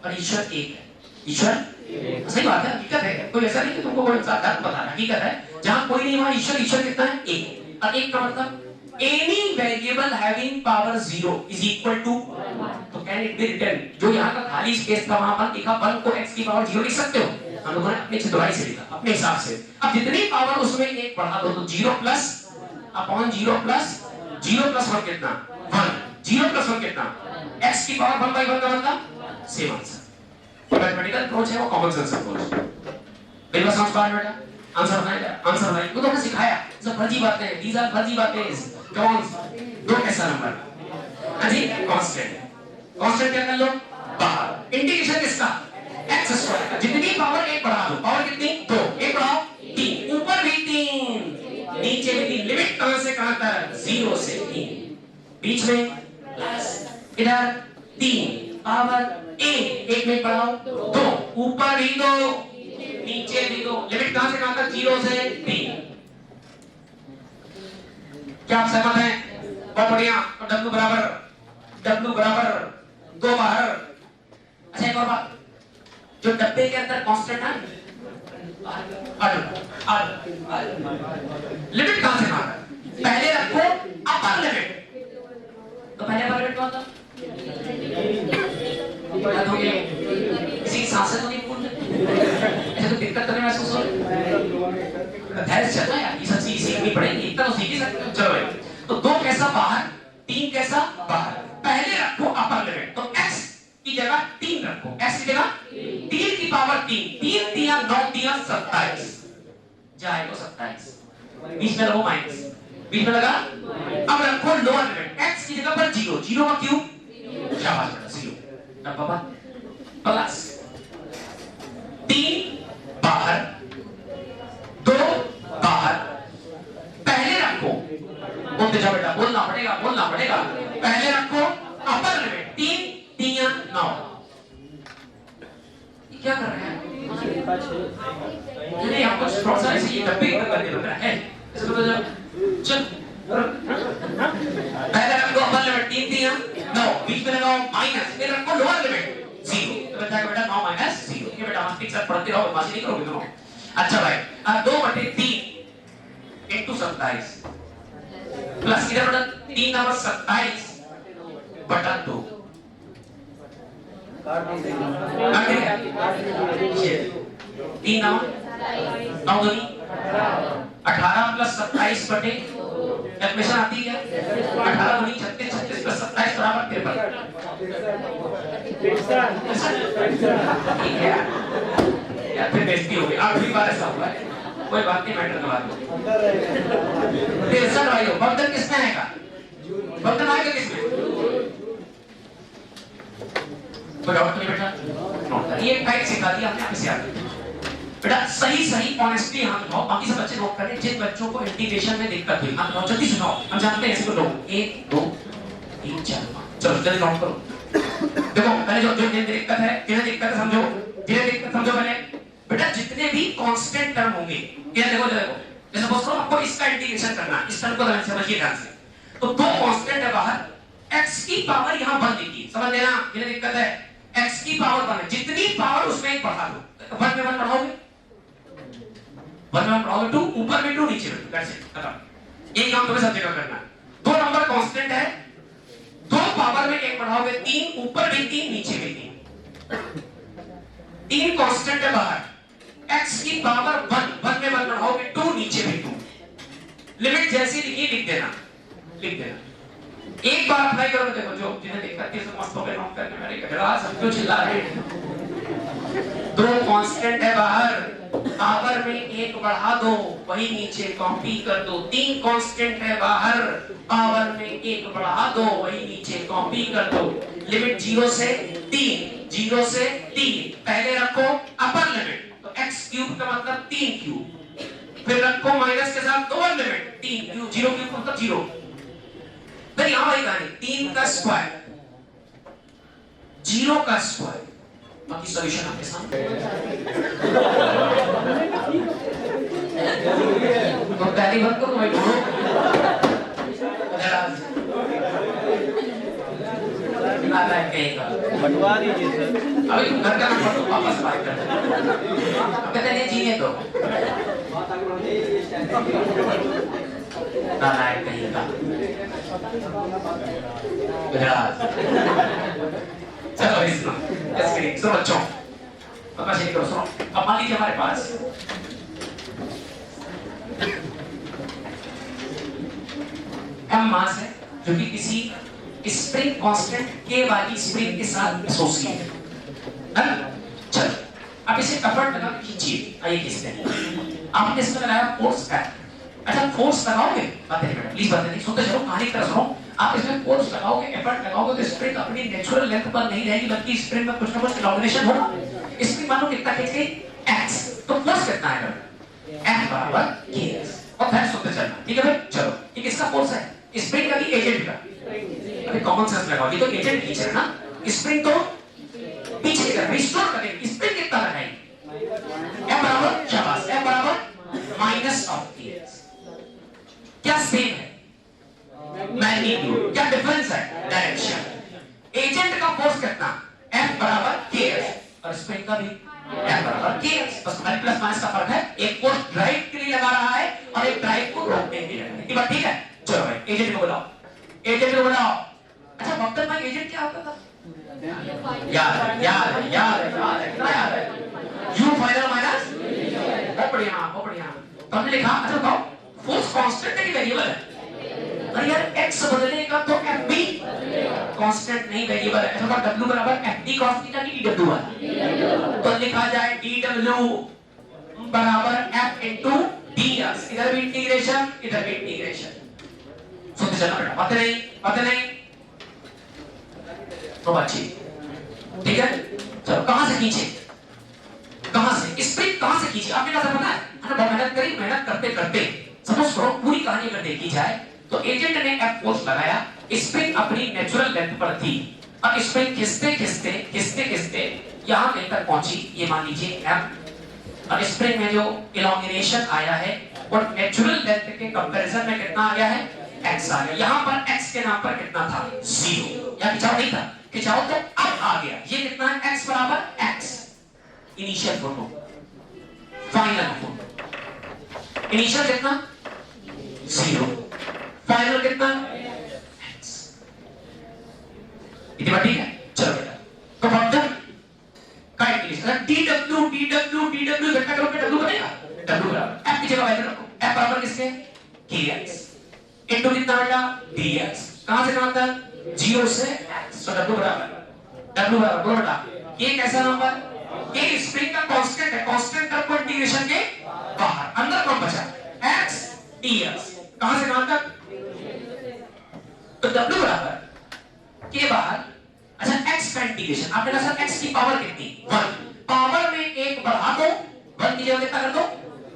Speaker 1: और ईश्वर एक है, ईश्वर सही बात है, हकीकत है, कोई ऐसा नहीं कि तुमको कोई धर्म बता रहा, हकीकत है, जहां कोई नहीं वहां ईश्वर कितना है, एक। और एक का मतलब any variable having power 0 is equal to, तो कैन इट बी रिटन, जो यहाँ का खाली स्पेस था वहां पर लिखा 1 को x की पावर 0 लिख सकते हो, हम लोगों ने अपनी चतुराई से लिखा, अपने हिसाब से। अब जितनी पावर उसमें 1 बढ़ा दो, तो 0 प्लस अपॉन 0 प्लस 1 कितना, 1, 0 प्लस 1 कितना, x की पावर 1 by 1 का मतलब सेम आंसर। मैथमेटिकल अप्रोच है वो, कॉमन सेंस अप्रोच। मेरी बात समझ पा रहे हो बेटा, आंसर बनाइए, वो तो हमने सिखाया, सब फर्जी बातें हैं, these are फर्जी बातें। कौन, 2 कैसा नंबर, हाँ जी, कांस्टेंट क्या कर लो बाहर, इंटीग्रेशन किसका, x स्क्वायर का, जितनी पावर 1 बढ़ा दो, पावर कितनी 2, 1 बढ़ाओ 3, ऊपर भी 3 नीचे भी 3, लिमिट कहां से कहां तक, 0 से 3, बीच में प्लस, इधर 3 पावर 1 में बढ़ाओ 2, ऊपर भी 2 नीचे भी 2, लिमिट कहां से कहां तक, 0 से 3। क्या आप सहमत हैं, बहुत बढ़िया। तो w बराबर 2 बाहर। अच्छा एक और बात, जो डब्बे के अंदर कांस्टेंट है, लिमिट कहां से कहां तक, पहले रखो अपर लिमिट, तो पहले अपर लिमिट कौन था, किसी सांस से तो नहीं बोल रहे, ऐसे तो दिक्कत तो नहीं महसूस हो रही, धैर्य चलना यार, ये सब चीज सीखनी पड़ेगी, इतना तो सीख ही सकते हो। चलो भाई, तो 2 कैसा बाहर, 3 कैसा बाहर, पहले रखो अपर लिमिट, तो x की जगह 3 रखो, x की जगह 3 की पावर 3, 3 दिया 9 दिया 27, जाएगा 27, बीच में रहो माइनस, बीच में लगा, अब रखो लोअर लिमिट, x की जगह पर 0, 0 का क्यूब, शाबाश बेटा 0, अब पापा प्लस 3 बाहर 2 बाहर, लगाओ, बीच में लगाओ माइनस, फिर रखो लोअर लिमिट 0, तो बचा के बेटा 9 माइनस 0। ये बेटा मस्ती के साथ पढ़ते रहो, बदमाशी नहीं करोगे दोनों। अच्छा भाई, अब 2/3 into 27 प्लस इधर बेटा 3 नंबर 27 बटा 2 काट देंगे 3 नंबर 9 दूनी 18 प्लस 27 बटे कैलकुलेशन आती है क्या? 18 दूनी 36, 36 प्लस 27 बराबर 53। ठीक है यार, फिर बेइज्जती हो गई। आखिरी बार ऐसा हुआ है, कोई बात नहीं, मैटर करवा दो। 63 भाई हो, बर्तन किसमें आएगा? बर्तन आएगा किसमें? कोई डाउट नहीं बेटा? ये फैक्ट सिखा दिया हमने आपसे याद। बेटा सही सही ऑनेस्टली हाथ उठाओ, बाकी सब बच्चे नोट करें। जिन बच्चों को इंटीग्रेशन में दिक्कत हुई हाथ उठाओ, जल्दी सुनाओ। हम जानते हैं ऐसे को लोग 1 2 3 4 5, चलो जल्दी काउंट करो। देखो पहले जो जिन्हें दिक्कत है, जिन्हें दिक्कत है समझो, जिन्हें दिक्कत समझो पहले। बेटा जितने भी कांस्टेंट टर्म होंगे, ये देखो देखो, जैसे सपोज करो आपको इसका इंटीग्रेशन करना है, इस टर्म को समझिए ध्यान से। तो दो कांस्टेंट है बाहर, x की पावर यहां 1 लिखी, समझ लेना। जिन्हें दिक्कत है x की पावर 1 है, जितनी पावर उसमें एक बढ़ा दो। 1 में 1 बढ़ाओगे, 1 में 1 बढ़ाओगे 2, ऊपर में 2 नीचे में 2, दैट्स इट, खत्म। ये काम तुम्हें सब जगह करना है। दो नंबर कांस्टेंट है, दो पावर में एक बढ़ाओगे 3, ऊपर भी 3 नीचे भी 3। 3 कांस्टेंट है बाहर, x की पावर 1 में 1 बढ़ाओगे 2, नीचे भी 2। लिमिट जैसी लिखी लिख देना, लिख देना। एक बार अप्लाई करो, देखो जो जिन्हें दिक्कत है मस्त हो गए नोट करने में। गधड़ा सब क्यों चिल्ला रहे हैं? दो कांस्टेंट है बाहर, पावर में एक बढ़ा दो, वही नीचे कॉपी कर दो। 3 कांस्टेंट है बाहर, पावर में एक बढ़ा दो, वही नीचे कॉपी कर दो। लिमिट 0 से 3, 0 से 3, पहले रखो अपर लिमिट, तो x क्यूब का मतलब 3 क्यूब, फिर रखो माइनस के साथ लोअर लिमिट 3 क्यूब, 0 क्यूब का मतलब 0। फिर यहां वही कहानी, 3 का स्क्वायर 0 का स्क्वायर, बाकी सॉल्यूशन आपके सामने। तो पहली बात को मैं ढूंढो,
Speaker 2: बंटवा दीजिए सर।
Speaker 1: अभी तुम घर का नंबर तो वापस बात कर, कहते नहीं जीने दो नालायक कहीं का। चलो इसमें सुनो बच्चों, बदमाशी करो, सुनो। अब मान लीजिए हमारे पास m मास है जो कि किसी स्प्रिंग कांस्टेंट k वाली स्प्रिंग के साथ एसोसिएटेड है। चलो अब इसे एफर्ट लगा के खींचिए। आइए खींचते हैं। आपने इसमें लगाया फोर्स का। अच्छा फोर्स लगाओगे, बातें नहीं बेटा प्लीज बातें नहीं सुनते चलो, कहानी की तरह सुनो। आप इसमें फोर्स लगाओगे, एफर्ट लगाओगे तो स्प्रिंग अपनी नेचुरल लेंथ पर नहीं रहेगी, बल्कि स्प्रिंग में कुछ ना कुछ इलॉन्गेशन होगा। स्प्रिंग मानो कितना खींच गई x, तो फोर्स कितना है F बराबर kx। और फिर सुनते चलना, ठीक है भाई। चलो ये किसका फोर्स है? स्प्रिंग का कि एजेंट का? अभी कॉमन सेंस लगाओ, ये तो एजेंट खींच रहा है ना, स्प्रिंग तो पीछे की तरफ रिस्टोर करेगी। स्प्रिंग कितना लगाएगी? F बराबर शाबाश, F बराबर माइनस ऑफ kx। क्या सेम है? मैग्नीट्यूड। क्या डिफरेंस है? डायरेक्शन। एजेंट का फोर्स कितना? F बराबर kx, और स्प्रिंग का भी F बराबर kx। बस खाली प्लस माइनस का फर्क है, एक फोर्स ड्राइव के लिए लगा रहा है और एक ड्राइव को रोकने के लिए लगा रहा है। ये बात ठीक है? चलो भाई एजेंट को बुलाओ, एजेंट को बुलाओ। अच्छा वक्तन भाई एजेंट क्या होता था? याद याद याद याद कितना याद है? u फाइनल माइनस, बहुत बढ़िया बहुत बढ़िया। तो हमने लिखा, अच्छा बताओ फोर्स कांस्टेंट है कि वेरिएबल है? अरे यार x बदलेगा तो f भी कांस्टेंट नहीं वेरिएबल है। ऐसा तो w बराबर fd cos थीटा की dw है, तो लिखा जाए dw बराबर f into ds। इधर भी इंटीग्रेशन, इधर भी इंटीग्रेशन। सुनते चलना बेटा, बातें नहीं तो अच्छी, ठीक है। चलो कहां से खींचे, कहां से स्प्रिंग कहां से खींचे? आपने कहा पता है ना, बहुत मेहनत करी, मेहनत करते करते समझ करो पूरी कहानी अगर देखी जाए तो एजेंट ने F फोर्स लगाया, स्प्रिंग अपनी नेचुरल लेंथ पर थी, और स्प्रिंग खिसते खिसते खिसते खिसते यहां कहीं तक पहुंची, ये मान लीजिए F, और स्प्रिंग में जो इलॉन्गेशन आया है वो नेचुरल लेंथ के कंपैरिजन में कितना आ गया है? x आ गया। यहां पर x के नाम पर कितना था 0, या खिंचाव नहीं था, खिंचाव तो अब आ गया। ये कितना है x बराबर x, initial photo, final photo. Initial कितना 0, फाइनल कितना x। इतना ठीक है। चलो बेटा, तो बॉटम का इंटीग्रेशन dw dw dw इकट्ठा करोगे w बनेगा, w बराबर f की जगह वैल्यू रखो, f बराबर किसके kx इनटू कितना बेटा dx। कहां से कहां तक 0 से x, तो w बराबर बोलो बेटा ये कैसा नंबर, ये स्प्रिंग का कांस्टेंट है, कांस्टेंट टर्म को इंटीग्रेशन के बाहर, अंदर कौन बचा x dx। कहां से कहां तक, तो w बराबर के बाहर। अच्छा x का इंटीग्रेशन आपने कहा सर x की पावर कितनी 1, पावर में एक बढ़ा दो 1 की जगह कितना कर दो,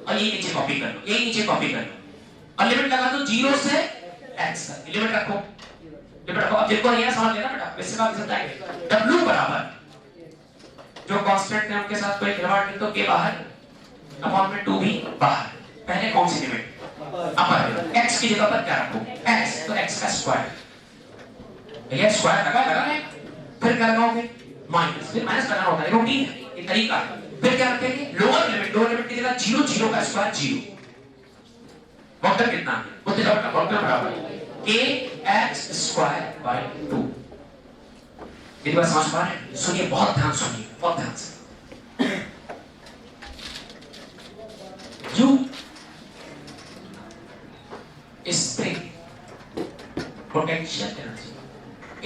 Speaker 1: और ये नीचे कॉपी कर लो, ये नीचे कॉपी कर लो, और लिमिट लगा दो 0 से x तक, लिमिट रखो, लिमिट रखो। अब जिनको नहीं है समझ लेना बेटा, इससे बात समझाएंगे। w बराबर जो कांस्टेंट है उनके साथ कोई खिलवाड़ नहीं, तो के बाहर अपॉन में 2 भी बाहर। पहले कौन सी लिमिट अपर, x की जगह पर क्या रखो x, तो x का स्क्वायर, ये स्क्वायर लगा है, फिर क्या लगाओगे माइनस, फिर माइनस लगाना होता है, रूटीन है, ये तरीका है। फिर क्या रखेंगे लोअर लिमिट की जगह 0 0 का स्क्वायर 0, वक्र कितना है बोलते जाओ बेटा, वक्र बराबर kx स्क्वायर बाय 2। मेरी बात समझ पा रहे हैं, सुनिए बहुत ध्यान सुनिए, बहुत ध्यान से। u spring potential energy,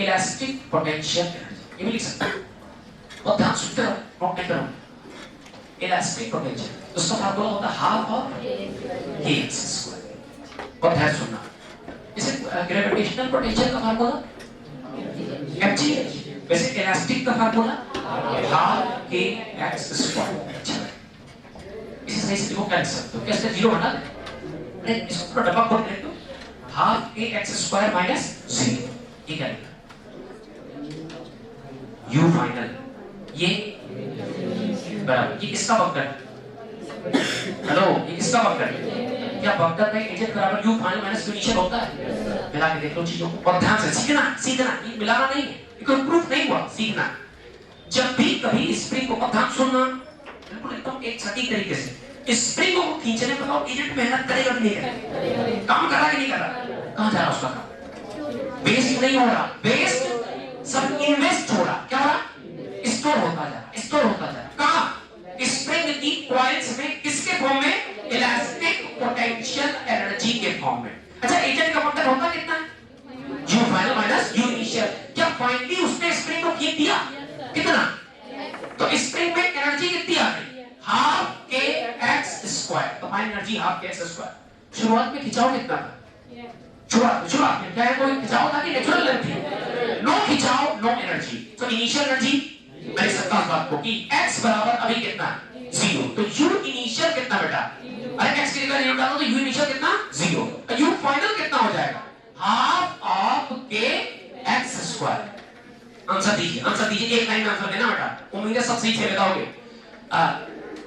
Speaker 1: elastic potential energy, ये भी लिख सकते हो, बहुत ध्यान सुनते रहो, नोट नहीं करो। इलास्टिक पोटेंशियल उसका फार्मूला होता है हाफ ऑफ kx स्क्वायर, बहुत ध्यान सुनना। इसे ग्रेविटेशनल पोटेंशियल का फार्मूला mg, वैसे इलास्टिक का फार्मूला हाफ kx स्क्वायर। इसे सही से देखो क्या लिख सकते हो, कैसे 0 हटा दे, अरे इसको पूरा डब्बा खोल के लिख दो, हाफ kx स्क्वायर माइनस 0, ये क्या लिखा u फाइनल, ये बराबर, ये किसका वक्र है, हेलो ये किसका वक्र है, क्या वक्र में एजेंट बराबर u फाइनल माइनस इनिशियल होता है। मिला के देख लो चीजों को, और ध्यान से सीखना सीखना, ये मिलाना नहीं है, ये कोई प्रूफ नहीं हुआ, सीखना। जब भी कभी स्प्रिंग को, ध्यान सुनना बिल्कुल एकदम एक सटीक तरीके से, स्प्रिंग को खींचने में और एजेंट मेहनत करेगा कि नहीं करेगा, काम कर रहा है कि नहीं कर रहा, कहां जा रहा उसका काम, वेस्ट नहीं हो रहा, वेस्ट सब इन्वेस्ट हो रहा, क्या हो रहा स्टोर होता जा रहा, स्टोर होता जा रहा, कहां स्प्रिंग की कॉइल्स में, किसके फॉर्म में इलास्टिक पोटेंशियल एनर्जी के फॉर्म में। अच्छा एजेंट का मतलब होता कितना है u final minus u initial, क्या फाइनली उसने स्प्रिंग को खींच दिया कितना, तो स्प्रिंग में एनर्जी कितनी आ गई हाफ kx स्क्वायर, तो final energy half kx square. शुरुआत में खिंचाव कितना था, शुरुआत में क्या है, कोई खिंचाव था कि नेचुरल एनर्जी, नो खिंचाव नो एनर्जी, तो इनिशियल एनर्जी मैं सकता हूं बात को कि x बराबर अभी कितना 0, तो u इनिशियल कितना बेटा, अरे x की जगह नहीं डालो तो u इनिशियल कितना 0, तो u फाइनल कितना हो जाएगा half of kx square. Answer दीजिए, एक लाइन में आंसर देना बेटा, उम्मीद है सब सही से लगाओगे।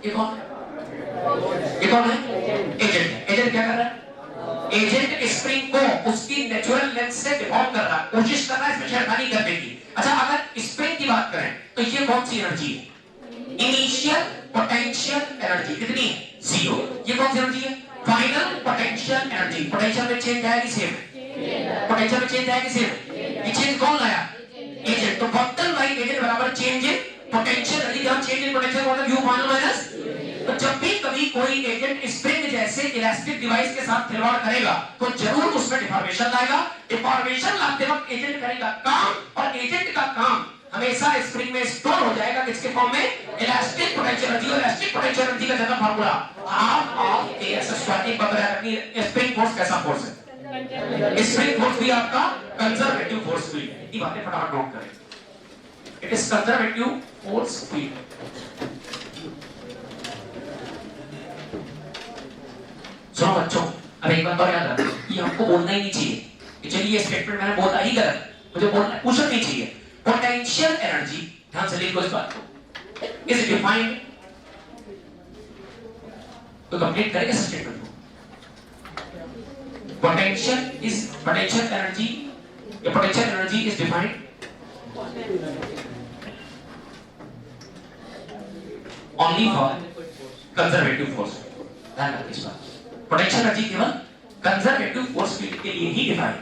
Speaker 1: ये कौन है एजेंट, एजेंट क्या कर रहा है, एजेंट स्प्रिंग को उसकी नेचुरल लेंथ से डिफॉर्म कर रहा है, कोशिश कर रहा है इसमें छेड़खानी करने की। अच्छा अगर स्प्रिंग की बात करें तो ये कौन सी एनर्जी है, इनिशियल पोटेंशियल एनर्जी कितनी है 0, ये कौन सी एनर्जी है फाइनल पोटेंशियल एनर्जी। पोटेंशियल में चेंज आएगी सेम, पोटेंशियल में चेंज आएगी सेम, ये चेंज कौन लाया एजेंट, तो बॉटम लाइन एजेंट बराबर चेंज इन पोटेंशियल एनर्जी, जब चेंज इन पोटेंशियल मतलब u फाइनल माइनस, तो जब भी कभी कोई एजेंट स्प्रिंग जैसे इलास्टिक डिवाइस के साथ खिलवाड़ करेगा तो जरूर उसमें डिफॉर्मेशन लाएगा, डिफॉर्मेशन लाते वक्त एजेंट करेगा काम, और एजेंट का काम हमेशा स्प्रिंग में स्टोर हो जाएगा किसके फॉर्म में इलास्टिक पोटेंशियल एनर्जी, और इलास्टिक पोटेंशियल एनर्जी का general formula half of kx square. एक बात रखनी है, स्प्रिंग फोर्स कैसा फोर्स है, स्प्रिंग फोर्स भी आपका कंजर्वेटिव फोर्स फील्ड है, ये बातें फटाफट नोट करें, it is conservative force field. सुनो बच्चों, अब एक बात और याद रखो, ये हमको बोलना ही नहीं चाहिए कि चलिए ये स्टेटमेंट मैंने बोला ही गलत, मुझे बोलना पूछना नहीं चाहिए। पोटेंशियल एनर्जी, ध्यान से लिखो इस बात को, इज डिफाइंड, तो कंप्लीट करेंगे स्टेटमेंट को, potential energy, the potential energy is defined only for conservative force. ध्यान रखिए इस बात। पोटेंशियल एनर्जी केवल कंजर्वेटिव फोर्स फील्ड के लिए ही डिफाइन।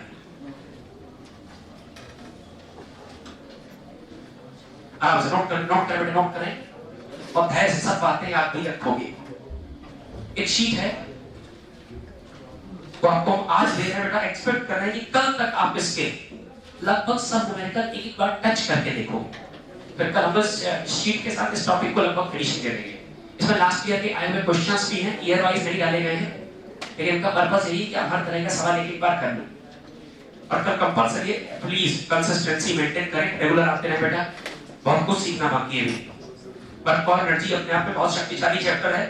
Speaker 1: आप नोट करें और धैर्य से सब बातें याद भी रखोगे। एक शीट है तो आपको आज दे रहे हैं बेटा, एक्सपेक्ट कर रहे हैं कि कल तक आप इसके लगभग सब न्यूमेरिकल एक बार टच करके देखो, फिर कल हम शीट के साथ इस टॉपिक को लगभग फिनिशिंग दे देंगे। इसमें लास्ट ईयर के आए हुए क्वेश्चंस भी हैं, ईयर वाइज नहीं डाले गए हैं, लेकिन इनका पर्पस यही कि आप हर तरह का सवाल एक बार कर लो। और कल कंपलसरी प्लीज कंसिस्टेंसी मेंटेन करें, रेगुलर आते रहे बेटा, बहुत कुछ सीखना बाकी है। बट फॉर एनर्जी अपने आप में बहुत शक्तिशाली चैप्टर है।